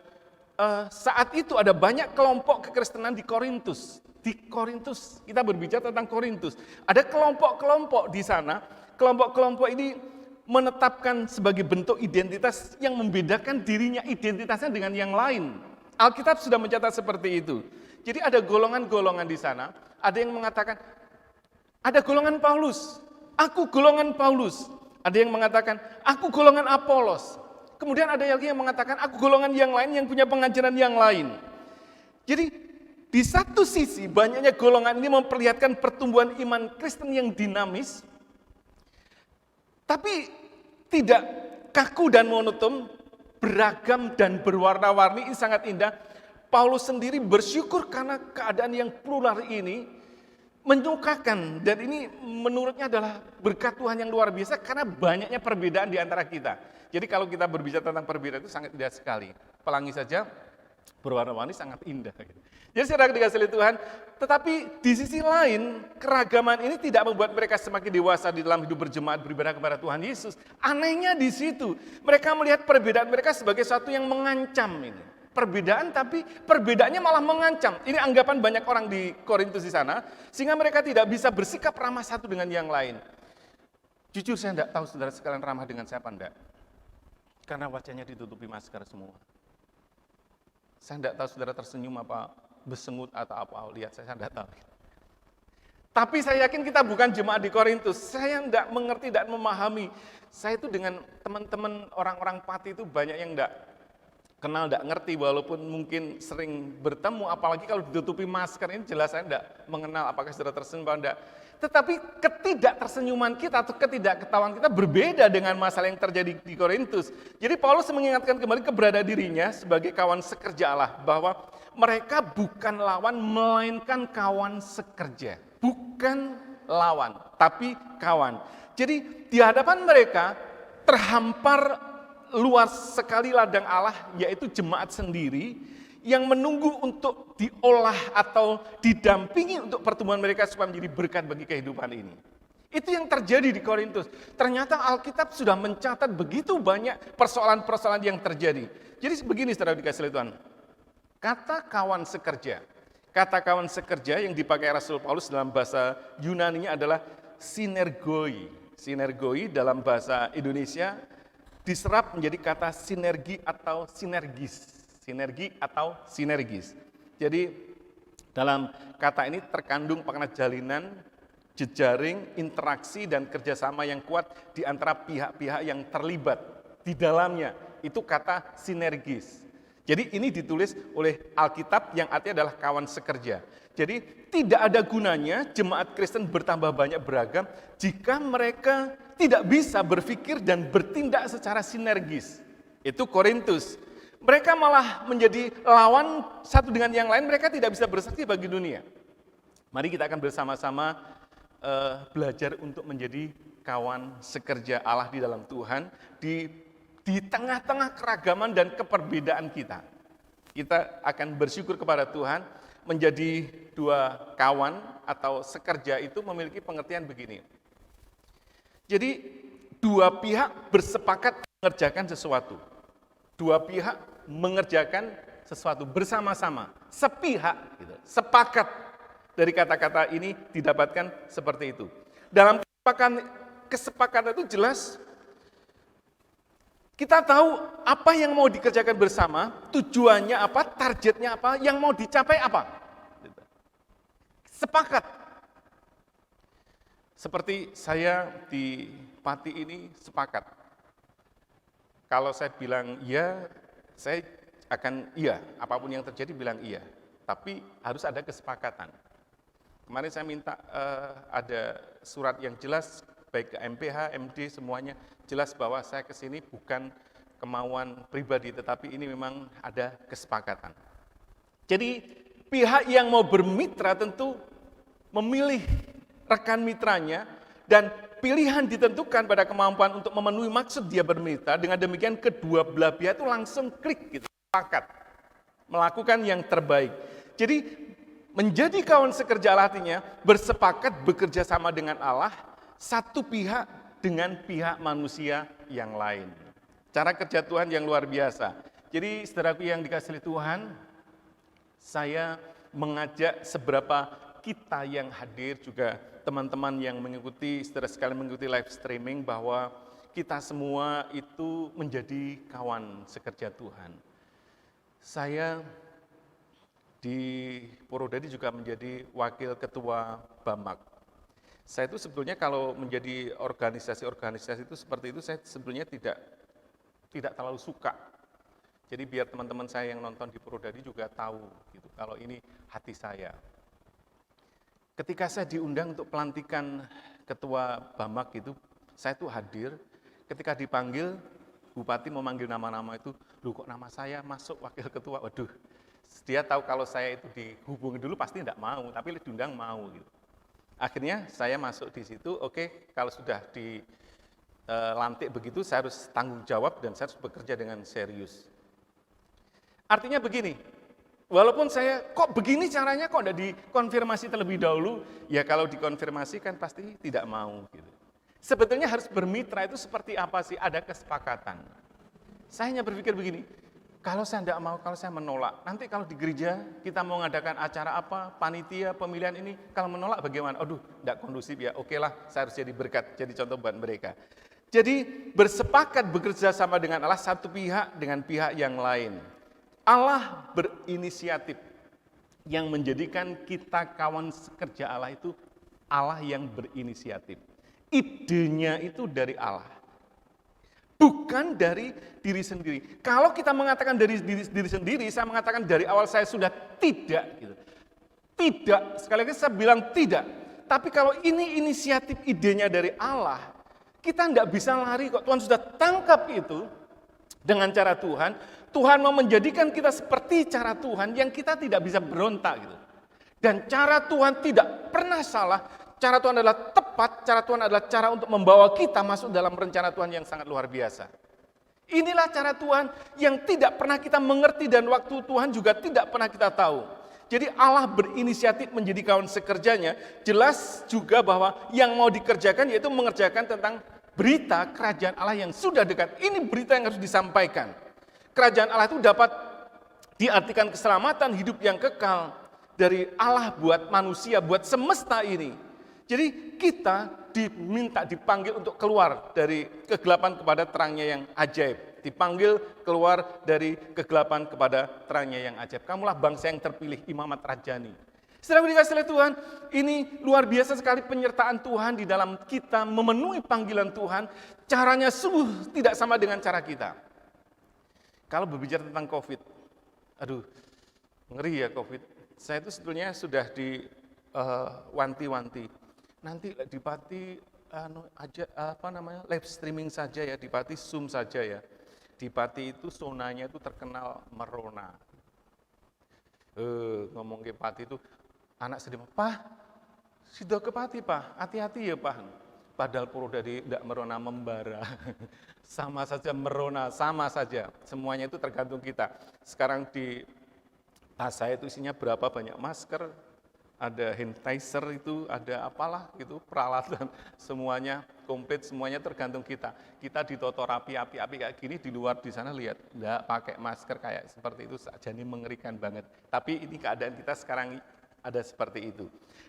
saat itu ada banyak kelompok kekristenan di Korintus. Di Korintus, kita berbicara tentang Korintus. Ada kelompok-kelompok di sana, kelompok-kelompok ini menetapkan sebagai bentuk identitas yang membedakan dirinya, identitasnya dengan yang lain. Alkitab sudah mencatat seperti itu. Jadi ada golongan-golongan di sana, ada yang mengatakan, ada golongan Paulus, aku golongan Paulus. Ada yang mengatakan, aku golongan Apolos. Kemudian ada lagi yang mengatakan, aku golongan yang lain yang punya pengajaran yang lain. Jadi di satu sisi banyaknya golongan ini memperlihatkan pertumbuhan iman Kristen yang dinamis. Tapi tidak kaku dan monoton, beragam dan berwarna-warni, ini sangat indah. Paulus sendiri bersyukur karena keadaan yang plural ini menyukakan, dan ini menurutnya adalah berkat Tuhan yang luar biasa karena banyaknya perbedaan di antara kita. Jadi kalau kita berbicara tentang perbedaan itu sangat indah sekali. Pelangi saja berwarna-warni sangat indah. Jadi saudara dikasih oleh Tuhan, tetapi di sisi lain keragaman ini tidak membuat mereka semakin dewasa di dalam hidup berjemaat beribadah kepada Tuhan Yesus. Anehnya di situ, mereka melihat perbedaan mereka sebagai sesuatu yang mengancam ini. Perbedaan, tapi perbedaannya malah mengancam. Ini anggapan banyak orang di Korintus di sana, sehingga mereka tidak bisa bersikap ramah satu dengan yang lain. Jujur saya tidak tahu saudara sekalian ramah dengan siapa enggak. Karena wajahnya ditutupi masker semua. Saya tidak tahu saudara tersenyum apa, bersengut atau apa, lihat saya tidak tahu. Tapi saya yakin kita bukan jemaat di Korintus. Saya tidak mengerti dan memahami. Saya itu dengan teman-teman orang-orang Pati itu banyak yang tidak kenal, tidak ngerti, walaupun mungkin sering bertemu, apalagi kalau ditutupi masker ini jelas saya tidak mengenal apakah saudara tersenyum atau tidak. Tetapi ketidaktersenyuman kita atau ketidakketahuan kita berbeda dengan masalah yang terjadi di Korintus. Jadi Paulus mengingatkan kembali keberadaan dirinya sebagai kawan sekerja Allah, bahwa mereka bukan lawan melainkan kawan sekerja. Bukan lawan, tapi kawan. Jadi di hadapan mereka terhampar luas sekali ladang Allah, yaitu jemaat sendiri yang menunggu untuk diolah atau didampingi untuk pertumbuhan mereka supaya menjadi berkat bagi kehidupan ini. Itu yang terjadi di Korintus. Ternyata Alkitab sudah mencatat begitu banyak persoalan-persoalan yang terjadi. Jadi begini saudara dikasih oleh Tuhan. Kata kawan sekerja yang dipakai Rasul Paulus dalam bahasa Yunani-nya adalah sinergoi. Sinergoi dalam bahasa Indonesia diserap menjadi kata sinergi atau sinergis. Sinergi atau sinergis. Jadi dalam kata ini terkandung makna jalinan, jejaring, interaksi, dan kerjasama yang kuat di antara pihak-pihak yang terlibat di dalamnya. Itu kata sinergis. Jadi ini ditulis oleh Alkitab yang artinya adalah kawan sekerja. Jadi tidak ada gunanya jemaat Kristen bertambah banyak beragam jika mereka tidak bisa berpikir dan bertindak secara sinergis. Itu Korintus. Mereka malah menjadi lawan satu dengan yang lain, mereka tidak bisa bersaksi bagi dunia. Mari kita akan bersama-sama belajar untuk menjadi kawan sekerja Allah di dalam Tuhan, di tengah-tengah keragaman dan keperbedaan kita. Kita akan bersyukur kepada Tuhan, menjadi dua kawan atau sekerja itu memiliki pengertian begini. Jadi dua pihak bersepakat mengerjakan sesuatu. Dua pihak mengerjakan sesuatu bersama-sama, sepihak, gitu, sepakat. Dari kata-kata ini didapatkan seperti itu. Dalam kesepakatan itu jelas, kita tahu apa yang mau dikerjakan bersama, tujuannya apa, targetnya apa, yang mau dicapai apa. Sepakat. Seperti saya di Pati ini sepakat. Kalau saya bilang iya, saya akan iya, apapun yang terjadi bilang iya. Tapi harus ada kesepakatan. Kemarin saya minta ada surat yang jelas, baik ke MPH, MD, semuanya jelas bahwa saya ke sini bukan kemauan pribadi, tetapi ini memang ada kesepakatan. Jadi pihak yang mau bermitra tentu memilih rekan mitranya, dan pilihan ditentukan pada kemampuan untuk memenuhi maksud dia bermitra. Dengan demikian kedua belah pihak itu langsung klik, gitu, sepakat melakukan yang terbaik. Jadi menjadi kawan sekerja Allah artinya bersepakat bekerja sama dengan Allah, satu pihak dengan pihak manusia yang lain. Cara kerja Tuhan yang luar biasa. Jadi saudaraku yang dikasihi Tuhan, saya mengajak seberapa kita yang hadir, juga teman-teman yang mengikuti, saudara sekalian mengikuti live streaming, bahwa kita semua itu menjadi kawan sekerja Tuhan. Saya di Purwodadi juga menjadi wakil ketua BAMAK. Saya itu sebetulnya kalau menjadi organisasi-organisasi itu seperti itu, saya sebetulnya tidak terlalu suka. Jadi biar teman-teman saya yang nonton di Purwodadi juga tahu gitu, kalau ini hati saya. Ketika saya diundang untuk pelantikan ketua BAMAK itu, Saya tuh hadir, ketika dipanggil, bupati memanggil nama-nama itu, loh kok nama saya masuk wakil ketua, waduh. Dia tahu kalau saya itu dihubungi dulu pasti tidak mau, tapi diundang mau gitu. Akhirnya saya masuk di situ, oke, kalau sudah dilantik begitu, saya harus tanggung jawab dan saya harus bekerja dengan serius. Artinya begini, walaupun saya kok begini caranya, kok tidak dikonfirmasi terlebih dahulu, ya kalau dikonfirmasi kan pasti tidak mau gitu. Sebetulnya harus bermitra itu seperti apa sih? Ada kesepakatan. Saya hanya berpikir begini, kalau saya tidak mau, kalau saya menolak, nanti kalau di gereja kita mau mengadakan acara apa, panitia, pemilihan ini, kalau menolak bagaimana? Aduh, tidak kondusif ya, oke lah, saya harus jadi berkat, jadi contoh buat mereka. Jadi bersepakat bekerja sama dengan Allah, satu pihak dengan pihak yang lain. Allah berinisiatif, yang menjadikan kita kawan sekerja Allah itu Allah yang berinisiatif. Idenya itu dari Allah, bukan dari diri sendiri. Kalau kita mengatakan dari diri sendiri, saya mengatakan dari awal saya sudah tidak. Gitu. Tidak, sekali lagi saya bilang tidak. Tapi kalau ini inisiatif idenya dari Allah, kita tidak bisa lari kok. Tuhan sudah tangkap itu dengan cara Tuhan. Tuhan mau menjadikan kita seperti cara Tuhan yang kita tidak bisa berontak. Gitu. Dan cara Tuhan tidak pernah salah. Cara Tuhan adalah tepat, cara Tuhan adalah cara untuk membawa kita masuk dalam rencana Tuhan yang sangat luar biasa. Inilah cara Tuhan yang tidak pernah kita mengerti dan waktu Tuhan juga tidak pernah kita tahu. Jadi Allah berinisiatif menjadi kawan sekerjanya, jelas juga bahwa yang mau dikerjakan yaitu mengerjakan tentang berita kerajaan Allah yang sudah dekat. Ini berita yang harus disampaikan. Kerajaan Allah itu dapat diartikan keselamatan hidup yang kekal dari Allah buat manusia, buat semesta ini. Jadi kita dipanggil untuk keluar dari kegelapan kepada terangnya yang ajaib. Dipanggil keluar dari kegelapan kepada terangnya yang ajaib. Kamulah bangsa yang terpilih, imamat rajani. Saudara dikasihi oleh Tuhan, ini luar biasa sekali penyertaan Tuhan di dalam kita memenuhi panggilan Tuhan. Caranya sungguh tidak sama dengan cara kita. Kalau berbicara tentang COVID, aduh, ngeri ya COVID. Saya itu sebetulnya sudah wanti-wanti. Nanti di Pati live streaming saja ya, di Pati Zoom saja ya. Di Pati itu zonanya itu terkenal merona. Ngomong ke Pati itu anak sedih, "Pak, sudah ke Pati, Pak. Hati-hati ya, Pak." Padahal Purwodadi tidak merona membara. Sama saja merona, sama saja. Semuanya itu tergantung kita. Sekarang di tas saya itu isinya berapa banyak masker, ada hand sanitizer itu, ada apalah gitu, peralatan, semuanya komplit, semuanya tergantung kita. Kita ditoto rapi, api-api kayak gini, di luar di sana lihat, enggak pakai masker kayak seperti itu, jadi mengerikan banget. Tapi ini keadaan kita sekarang ada seperti itu.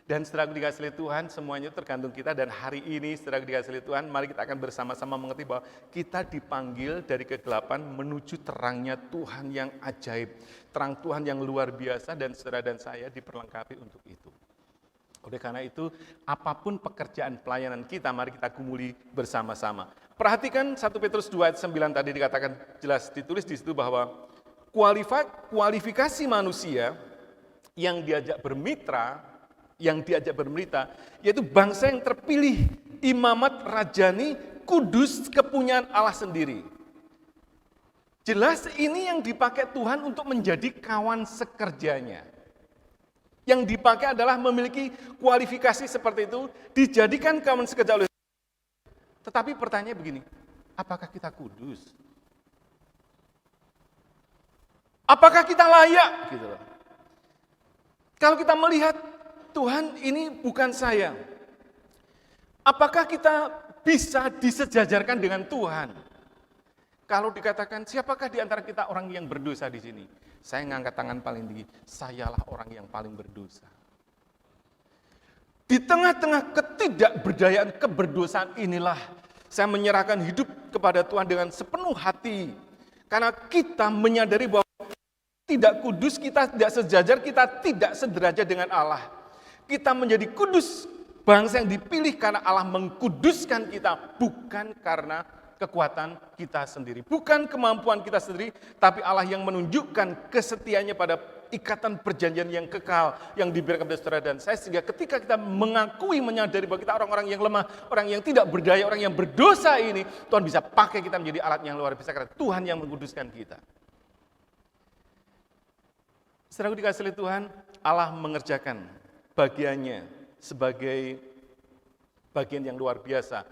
Dan setelah dikasihi Tuhan, semuanya tergantung kita, dan hari ini setelah dikasihi Tuhan, mari kita akan bersama-sama mengerti bahwa kita dipanggil dari kegelapan menuju terangnya Tuhan yang ajaib. Terang Tuhan yang luar biasa, dan saudara dan saya diperlengkapi untuk itu. Oleh karena itu, apapun pekerjaan pelayanan kita, mari kita gumuli bersama-sama. Perhatikan 1 Petrus 2 ayat 9 tadi dikatakan jelas, ditulis di situ bahwa kualifikasi manusia yang diajak bermitra, yaitu bangsa yang terpilih, imamat rajani, kudus, kepunyaan Allah sendiri. Jelas ini yang dipakai Tuhan untuk menjadi kawan sekerjanya. Yang dipakai adalah memiliki kualifikasi seperti itu, dijadikan kawan sekerja oleh. Tetapi pertanyaannya begini, apakah kita kudus? Apakah kita layak? Gitu loh. Kalau kita melihat, Tuhan ini bukan saya. Apakah kita bisa disejajarkan dengan Tuhan? Kalau dikatakan, siapakah di antara kita orang yang berdosa di sini? Saya ngangkat tangan paling tinggi, sayalah orang yang paling berdosa. Di tengah-tengah ketidakberdayaan, keberdosaan inilah, saya menyerahkan hidup kepada Tuhan dengan sepenuh hati. Karena kita menyadari bahwa tidak kudus, kita tidak sejajar, kita tidak sederajat dengan Allah. Kita menjadi kudus, bangsa yang dipilih karena Allah mengkuduskan kita, bukan karena kekuatan kita sendiri, bukan kemampuan kita sendiri, tapi Allah yang menunjukkan kesetiaannya pada ikatan perjanjian yang kekal yang diberikan kepada saudara dan saya, sehingga ketika kita mengakui, menyadari bahwa kita orang-orang yang lemah, orang yang tidak berdaya, orang yang berdosa ini, Tuhan bisa pakai kita menjadi alat yang luar biasa karena Tuhan yang menguduskan kita. Saudaraku dikasihi Tuhan, Allah mengerjakan bagiannya sebagai bagian yang luar biasa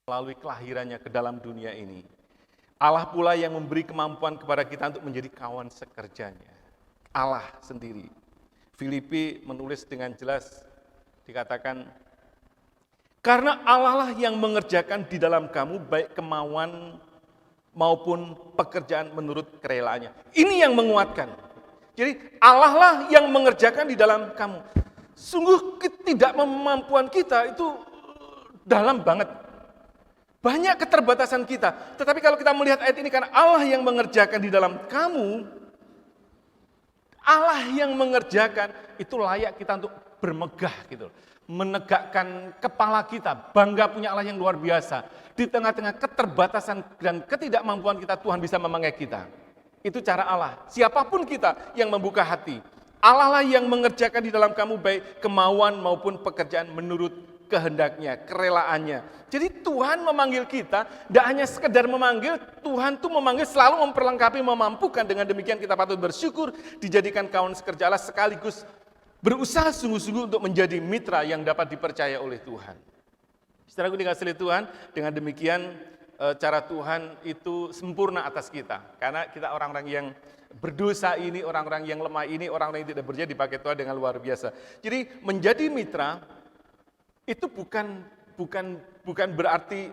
melalui kelahirannya ke dalam dunia ini. Allah pula yang memberi kemampuan kepada kita untuk menjadi kawan sekerjanya. Allah sendiri. Filipi menulis dengan jelas, dikatakan, karena Allah lah yang mengerjakan di dalam kamu baik kemauan maupun pekerjaan menurut kerelaannya. Ini yang menguatkan. Jadi Allah lah yang mengerjakan di dalam kamu. Sungguh ketidakmampuan kita itu dalam banget. Banyak keterbatasan kita. Tetapi kalau kita melihat ayat ini, karena Allah yang mengerjakan di dalam kamu, Allah yang mengerjakan, itu layak kita untuk bermegah gitu. Menegakkan kepala kita, bangga punya Allah yang luar biasa. Di tengah-tengah keterbatasan dan ketidakmampuan kita, Tuhan bisa memakai kita. Itu cara Allah. Siapapun kita yang membuka hati. Allah lah yang mengerjakan di dalam kamu baik kemauan maupun pekerjaan menurut kehendaknya, kerelaannya. Jadi Tuhan memanggil kita, tidak hanya sekedar memanggil, Tuhan tuh memanggil selalu memperlengkapi, memampukan. Dengan demikian kita patut bersyukur, dijadikan kawan sekerja Allah sekaligus berusaha sungguh-sungguh untuk menjadi mitra yang dapat dipercaya oleh Tuhan. Saudaraku dikasihi Tuhan, dengan demikian cara Tuhan itu sempurna atas kita. Karena kita orang-orang yang berdosa ini, orang-orang yang lemah ini, orang-orang yang tidak berjaya dipakai Tuhan dengan luar biasa. Jadi menjadi mitra itu bukan berarti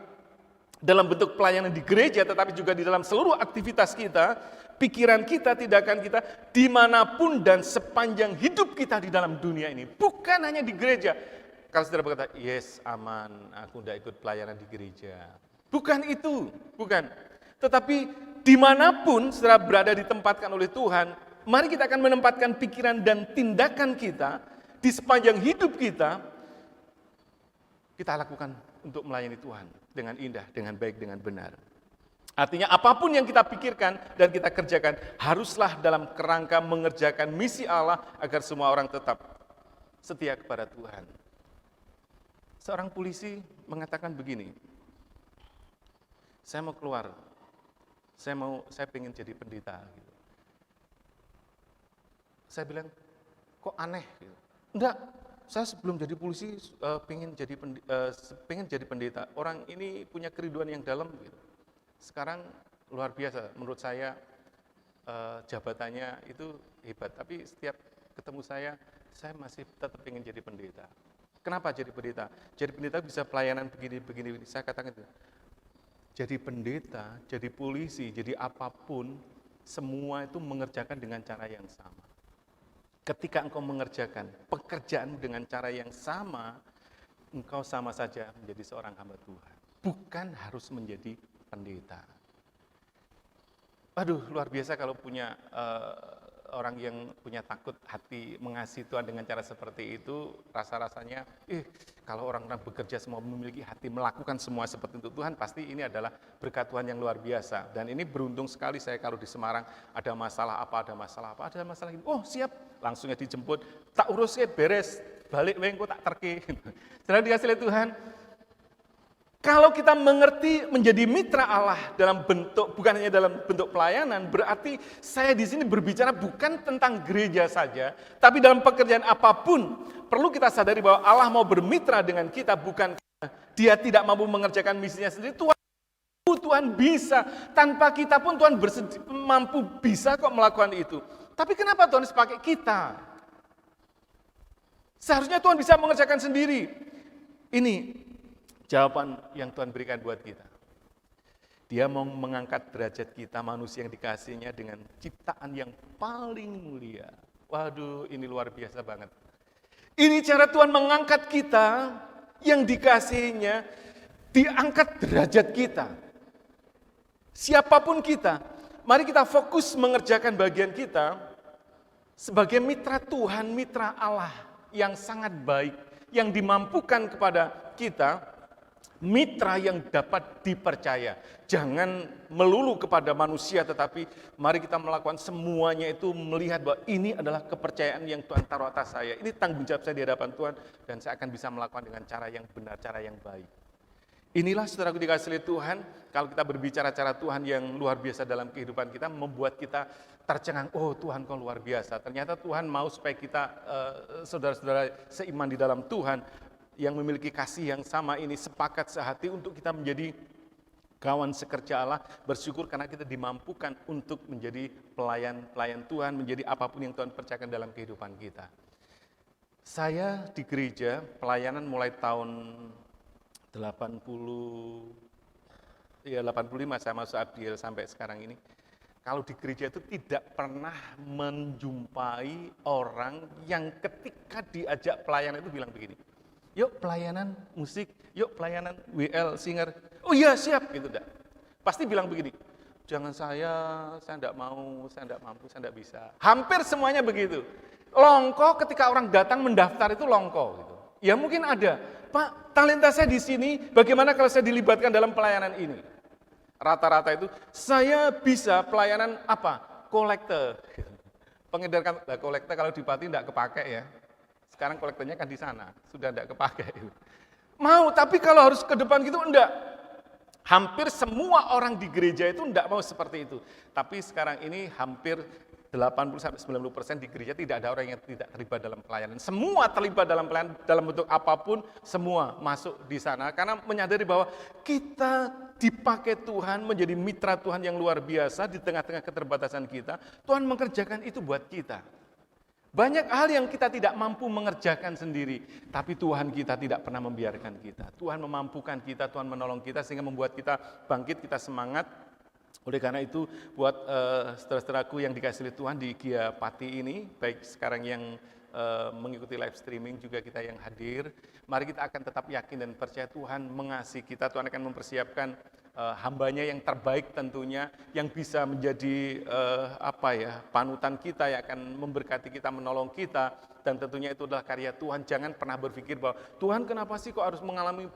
dalam bentuk pelayanan di gereja, tetapi juga di dalam seluruh aktivitas kita, pikiran kita, tindakan kita, dimanapun dan sepanjang hidup kita di dalam dunia ini. Bukan hanya di gereja. Kalau saudara berkata, yes aman, aku tidak ikut pelayanan di gereja. Bukan itu, bukan. Tetapi dimanapun saudara berada ditempatkan oleh Tuhan, mari kita akan menempatkan pikiran dan tindakan kita di sepanjang hidup kita lakukan untuk melayani Tuhan dengan indah, dengan baik, dengan benar. Artinya apapun yang kita pikirkan dan kita kerjakan haruslah dalam kerangka mengerjakan misi Allah agar semua orang tetap setia kepada Tuhan. Seorang polisi mengatakan begini, saya mau keluar, saya pengen jadi pendeta. Gitu. Saya bilang, kok aneh? Gitu. Enggak. Saya sebelum jadi polisi pengen jadi pendeta. Orang ini punya kerinduan yang dalam. Gitu. Sekarang luar biasa. Menurut saya jabatannya itu hebat. Tapi setiap ketemu saya masih tetap pengen jadi pendeta. Kenapa jadi pendeta? Jadi pendeta bisa pelayanan begini. Saya katakan itu. Jadi pendeta, jadi polisi, jadi apapun, semua itu mengerjakan dengan cara yang sama. Ketika engkau mengerjakan pekerjaanmu dengan cara yang sama, engkau sama saja menjadi seorang hamba Tuhan. Bukan harus menjadi pendeta. Aduh, luar biasa kalau punya orang yang punya takut hati mengasihi Tuhan dengan cara seperti itu, rasa-rasanya, kalau orang-orang bekerja semua memiliki hati melakukan semua seperti itu Tuhan, pasti ini adalah berkat Tuhan yang luar biasa. Dan ini beruntung sekali saya kalau di Semarang ada masalah ini, oh siap, langsungnya dijemput, tak urus beres, balik wengko tak terke. Setelah dikasih oleh Tuhan, kalau kita mengerti menjadi mitra Allah dalam bentuk, bukan hanya dalam bentuk pelayanan, berarti saya di sini berbicara bukan tentang gereja saja, tapi dalam pekerjaan apapun, perlu kita sadari bahwa Allah mau bermitra dengan kita, bukan Dia tidak mampu mengerjakan misinya sendiri. Tuhan bisa, tanpa kita pun Tuhan mampu bisa kok melakukan itu. Tapi kenapa Tuhan harus pakai kita? Seharusnya Tuhan bisa mengerjakan sendiri. Ini jawaban yang Tuhan berikan buat kita. Dia mau mengangkat derajat kita, manusia yang dikasihnya dengan ciptaan yang paling mulia. Waduh, ini luar biasa banget. Ini cara Tuhan mengangkat kita, yang dikasihnya, diangkat derajat kita. Siapapun kita, mari kita fokus mengerjakan bagian kita sebagai mitra Tuhan, mitra Allah yang sangat baik, yang dimampukan kepada kita mitra yang dapat dipercaya. Jangan melulu kepada manusia, tetapi mari kita melakukan semuanya itu melihat bahwa ini adalah kepercayaan yang Tuhan taruh atas saya. Ini tanggung jawab saya di hadapan Tuhan, dan saya akan bisa melakukan dengan cara yang benar, cara yang baik. Inilah saudaraku dikasihi Tuhan, kalau kita berbicara cara Tuhan yang luar biasa dalam kehidupan kita, membuat kita tercengang, oh Tuhan kau luar biasa. Ternyata Tuhan mau supaya kita, saudara-saudara seiman di dalam Tuhan, yang memiliki kasih yang sama ini, sepakat sehati untuk kita menjadi kawan sekerja Allah, bersyukur karena kita dimampukan untuk menjadi pelayan Tuhan, menjadi apapun yang Tuhan percayakan dalam kehidupan kita. Saya di gereja, pelayanan mulai tahun 85 saya masuk Abdiel sampai sekarang ini. Kalau di gereja itu tidak pernah menjumpai orang yang ketika diajak pelayanan itu bilang begini, yuk pelayanan musik, yuk pelayanan WL singer, oh iya siap, gitu enggak. Pasti bilang begini, jangan saya enggak mau, saya enggak mampu, saya enggak bisa. Hampir semuanya begitu. Longko ketika orang datang mendaftar itu longko gitu. Ya mungkin ada, Pak, talenta saya di sini, bagaimana kalau saya dilibatkan dalam pelayanan ini? Rata-rata itu, saya bisa pelayanan apa? Kolektor. Pengedarkan kolektor kalau di Pati enggak kepake ya. Sekarang kolektornya kan di sana, sudah enggak kepake. Mau, tapi kalau harus ke depan gitu enggak. Hampir semua orang di gereja itu enggak mau seperti itu. Tapi sekarang ini hampir 80-90% di gereja tidak ada orang yang tidak terlibat dalam pelayanan. Semua terlibat dalam pelayanan dalam bentuk apapun, semua masuk di sana. Karena menyadari bahwa kita dipakai Tuhan menjadi mitra Tuhan yang luar biasa di tengah-tengah keterbatasan kita. Tuhan mengerjakan itu buat kita. Banyak hal yang kita tidak mampu mengerjakan sendiri, tapi Tuhan kita tidak pernah membiarkan kita. Tuhan memampukan kita, Tuhan menolong kita sehingga membuat kita bangkit, kita semangat. Oleh karena itu, buat saudara-saudaraku yang dikasihi Tuhan di Gia Pati ini, baik sekarang yang mengikuti live streaming juga kita yang hadir, mari kita akan tetap yakin dan percaya Tuhan mengasihi kita. Tuhan akan mempersiapkan hambanya yang terbaik tentunya, yang bisa menjadi panutan kita, yang akan memberkati kita, menolong kita, dan tentunya itu adalah karya Tuhan. Jangan pernah berpikir bahwa Tuhan kenapa sih kok harus mengalami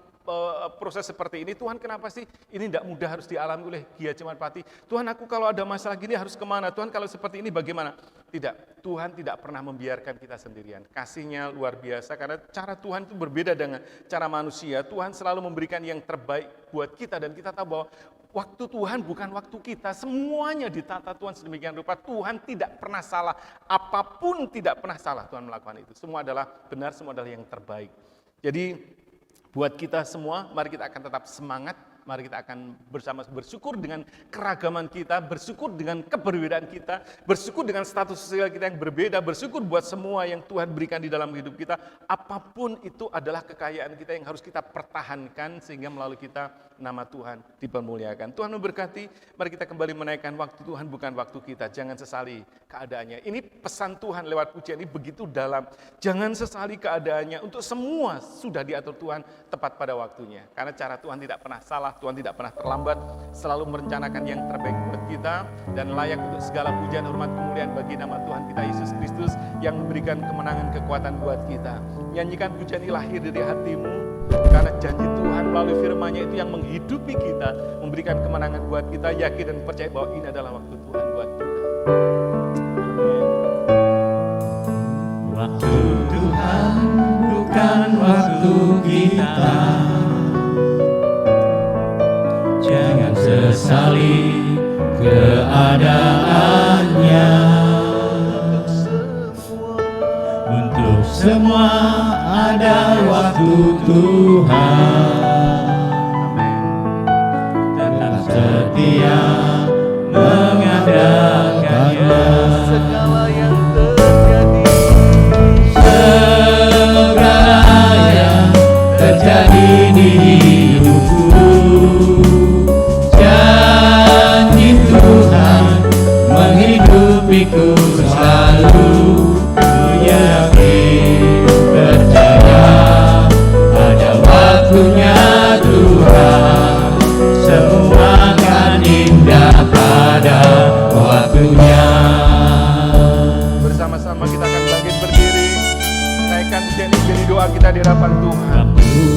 proses seperti ini, Tuhan kenapa sih ini tidak mudah harus dialami oleh Gia Jemaat Pati, Tuhan aku kalau ada masalah gini harus kemana, Tuhan kalau seperti ini bagaimana? Tidak, Tuhan tidak pernah membiarkan kita sendirian. Kasih-Nya luar biasa karena cara Tuhan itu berbeda dengan cara manusia. Tuhan selalu memberikan yang terbaik buat kita dan kita tahu bahwa waktu Tuhan bukan waktu kita, semuanya ditata Tuhan sedemikian rupa. Tuhan tidak pernah salah, apapun tidak pernah salah Tuhan melakukan itu. Semua adalah benar, semua adalah yang terbaik. Jadi buat kita semua, mari kita akan tetap semangat, mari kita akan bersama bersyukur dengan keragaman kita, bersyukur dengan keberbedaan kita, bersyukur dengan status sosial kita yang berbeda, bersyukur buat semua yang Tuhan berikan di dalam hidup kita. Apapun itu adalah kekayaan kita yang harus kita pertahankan sehingga melalui kita nama Tuhan dipermuliakan. Tuhan memberkati, mari kita kembali menaikkan waktu Tuhan bukan waktu kita. Jangan sesali keadaannya. Ini pesan Tuhan lewat pujian ini begitu dalam. Jangan sesali keadaannya. Untuk semua sudah diatur Tuhan tepat pada waktunya. Karena cara Tuhan tidak pernah salah, Tuhan tidak pernah terlambat, selalu merencanakan yang terbaik buat kita dan layak untuk segala pujian, hormat, kemuliaan bagi nama Tuhan kita Yesus Kristus yang memberikan kemenangan, kekuatan buat kita. Nyanyikan pujian ini lahir dari hatimu karena janji Tuhan melalui firman-Nya itu yang menghidupi kita, memberikan kemenangan buat kita, yakin dan percaya bahwa ini adalah waktu Tuhan buat kita. Waktu Tuhan bukan waktu kita. Jangan sesali keadaannya. Untuk semua ada waktu Tuhan. Tetap setia mengadakannya. Segala yang terjadi, Segala yang terjadi di hidupku, janji Tuhan menghidupiku selalu. Ku yakin percaya ada waktunya Tuhan, semua akan indah pada waktunya. Bersama-sama kita akan bangkit berdiri, naikkan pujian ini jadi doa kita di hadapan Tuhan.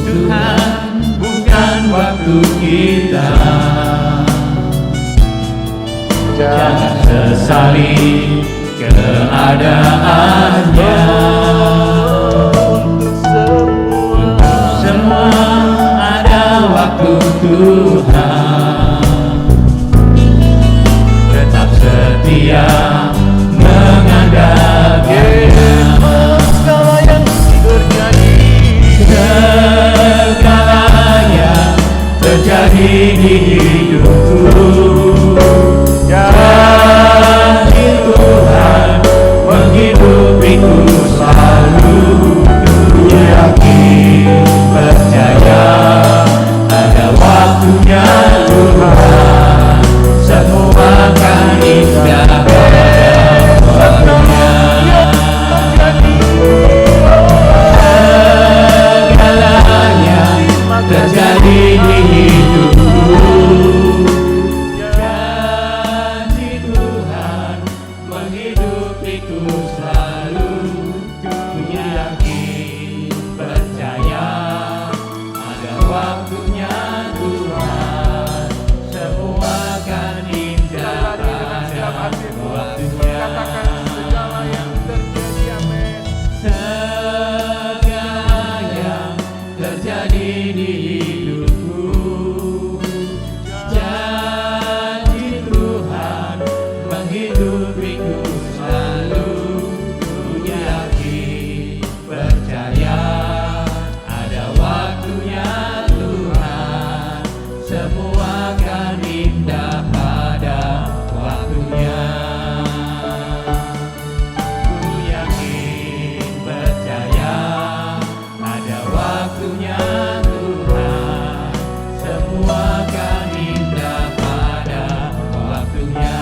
Tuhan bukan berikan waktu kita. Jangan sesali keadaannya. Untuk semua ada waktu Tuhan. Tetap setia mengandalkannya. Segala yang terjadi, Segala yang terjadi di hidupku, janji Tuhan menghidupiku selalu. Ku yakin percaya ada waktunya Tuhan, semua akan indah pada waktunya. Segalanya terjadi di hidupku, janji Tuhan menghidupiku selalu. Ku yakin percaya ada waktunya Tuhan, semua akan indah pada waktunya. katakan segala yang terjadi, amin. Segala yang terjadi di hidupku, janji Tuhan menghidupiku selalu. Ku yakin percaya ada waktunya Tuhan, semua akan indah pada waktunya. Ku yakin percaya ada waktunya Tuhan, semua akan indah pada waktunya.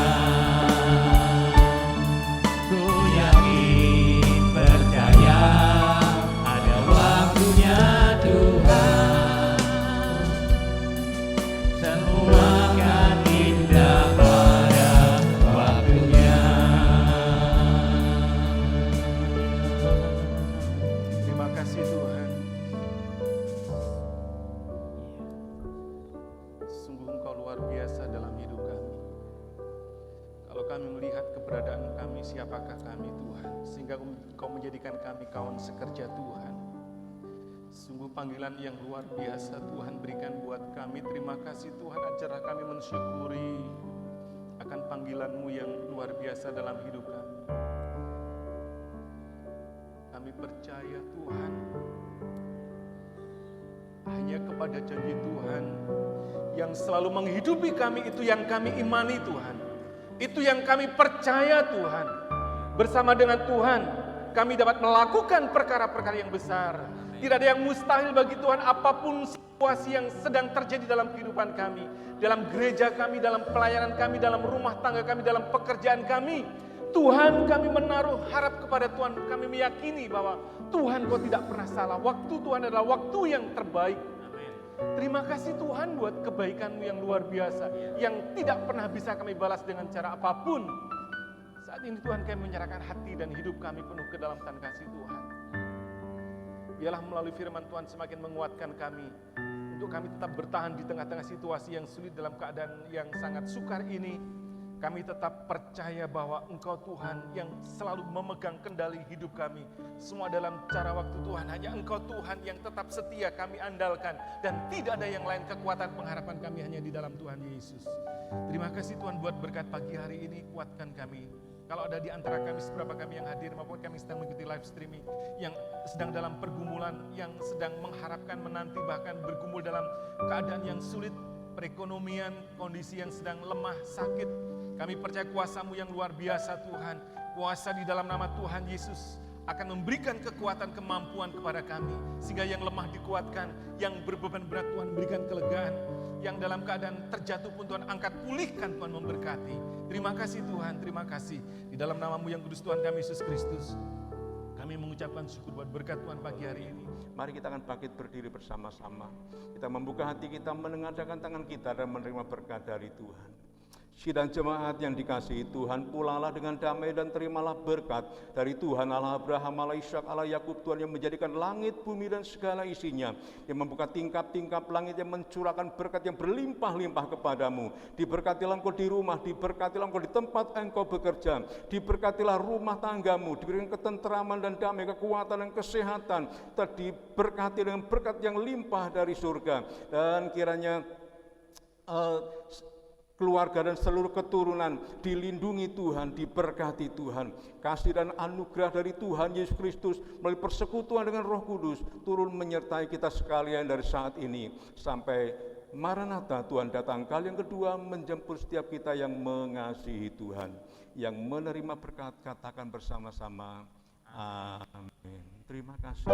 Ku yakin percaya ada waktunya Tuhan, semua akan indah pada waktunya. Terima kasih Tuhan. Sungguh Engkau luar biasa dalam hidup kami. Kalau kami melihat keberadaan kami, siapakah kami Tuhan, sehingga Engkau menjadikan kami kawan sekerja Tuhan. Sungguh panggilan yang luar biasa Tuhan berikan buat kami. Terima kasih Tuhan, ajarlah kami mensyukuri akan panggilan-Mu yang luar biasa dalam hidup kami. Kami percaya Tuhan, hanya kepada janji Tuhan yang selalu menghidupi kami, itu yang kami imani Tuhan. Itu yang kami percaya Tuhan. Bersama dengan Tuhan, kami dapat melakukan perkara-perkara yang besar. Tidak ada yang mustahil bagi Tuhan, apapun situasi yang sedang terjadi dalam kehidupan kami, dalam gereja kami, dalam pelayanan kami, dalam rumah tangga kami, dalam pekerjaan kami. Tuhan, kami menaruh harap kepada Tuhan. Kami meyakini bahwa Tuhan Kau tidak pernah salah. Waktu Tuhan adalah waktu yang terbaik. Terima kasih Tuhan buat kebaikan-Mu yang luar biasa, yang tidak pernah bisa kami balas dengan cara apapun. Saat ini Tuhan, kami menyerahkan hati dan hidup kami penuh ke dalam tangan kasih Tuhan. Biarlah melalui firman Tuhan semakin menguatkan kami, untuk kami tetap bertahan di tengah-tengah situasi yang sulit dalam keadaan yang sangat sukar ini. Kami tetap percaya bahwa Engkau Tuhan yang selalu memegang kendali hidup kami. Semua dalam cara waktu Tuhan, hanya Engkau Tuhan yang tetap setia kami andalkan. Dan tidak ada yang lain, kekuatan pengharapan kami hanya di dalam Tuhan Yesus. Terima kasih Tuhan buat berkat pagi hari ini, kuatkan kami. Kalau ada di antara kami, seberapa kami yang hadir maupun kami sedang mengikuti live streaming, yang sedang dalam pergumulan, yang sedang mengharapkan, menanti, bahkan bergumul dalam keadaan yang sulit, perekonomian, kondisi yang sedang lemah, sakit, kami percaya kuasa-Mu yang luar biasa Tuhan. Kuasa di dalam nama Tuhan Yesus akan memberikan kekuatan, kemampuan kepada kami. Sehingga yang lemah dikuatkan, yang berbeban berat Tuhan berikan kelegaan. Yang dalam keadaan terjatuh pun Tuhan angkat, pulihkan, Tuhan memberkati. Terima kasih Tuhan, terima kasih. Di dalam nama-Mu yang kudus Tuhan kami Yesus Kristus, kami mengucapkan syukur buat berkat Tuhan pagi hari ini. Mari kita akan bangkit berdiri bersama-sama. Kita membuka hati kita, menengadahkan tangan kita dan menerima berkat dari Tuhan. Sidang jemaat yang dikasihi Tuhan, pulanglah dengan damai dan terimalah berkat dari Tuhan Allah Abraham, Allah Ishak, Allah Yakub, Tuhan yang menjadikan langit, bumi dan segala isinya, yang membuka tingkap-tingkap langit, yang mencurahkan berkat yang berlimpah-limpah kepadamu. Diberkatilah engkau di rumah, diberkatilah engkau di tempat engkau bekerja, diberkatilah rumah tanggamu, diberikan ketenteraman dan damai, kekuatan dan kesehatan, diberkati dengan berkat yang limpah dari surga, dan kiranya keluarga dan seluruh keturunan dilindungi Tuhan, diberkati Tuhan. Kasih dan anugerah dari Tuhan Yesus Kristus melalui persekutuan dengan Roh Kudus turun menyertai kita sekalian dari saat ini sampai Maranatha, Tuhan datang kali yang kedua menjemput setiap kita yang mengasihi Tuhan, yang menerima berkat, katakan bersama-sama amin. Terima kasih.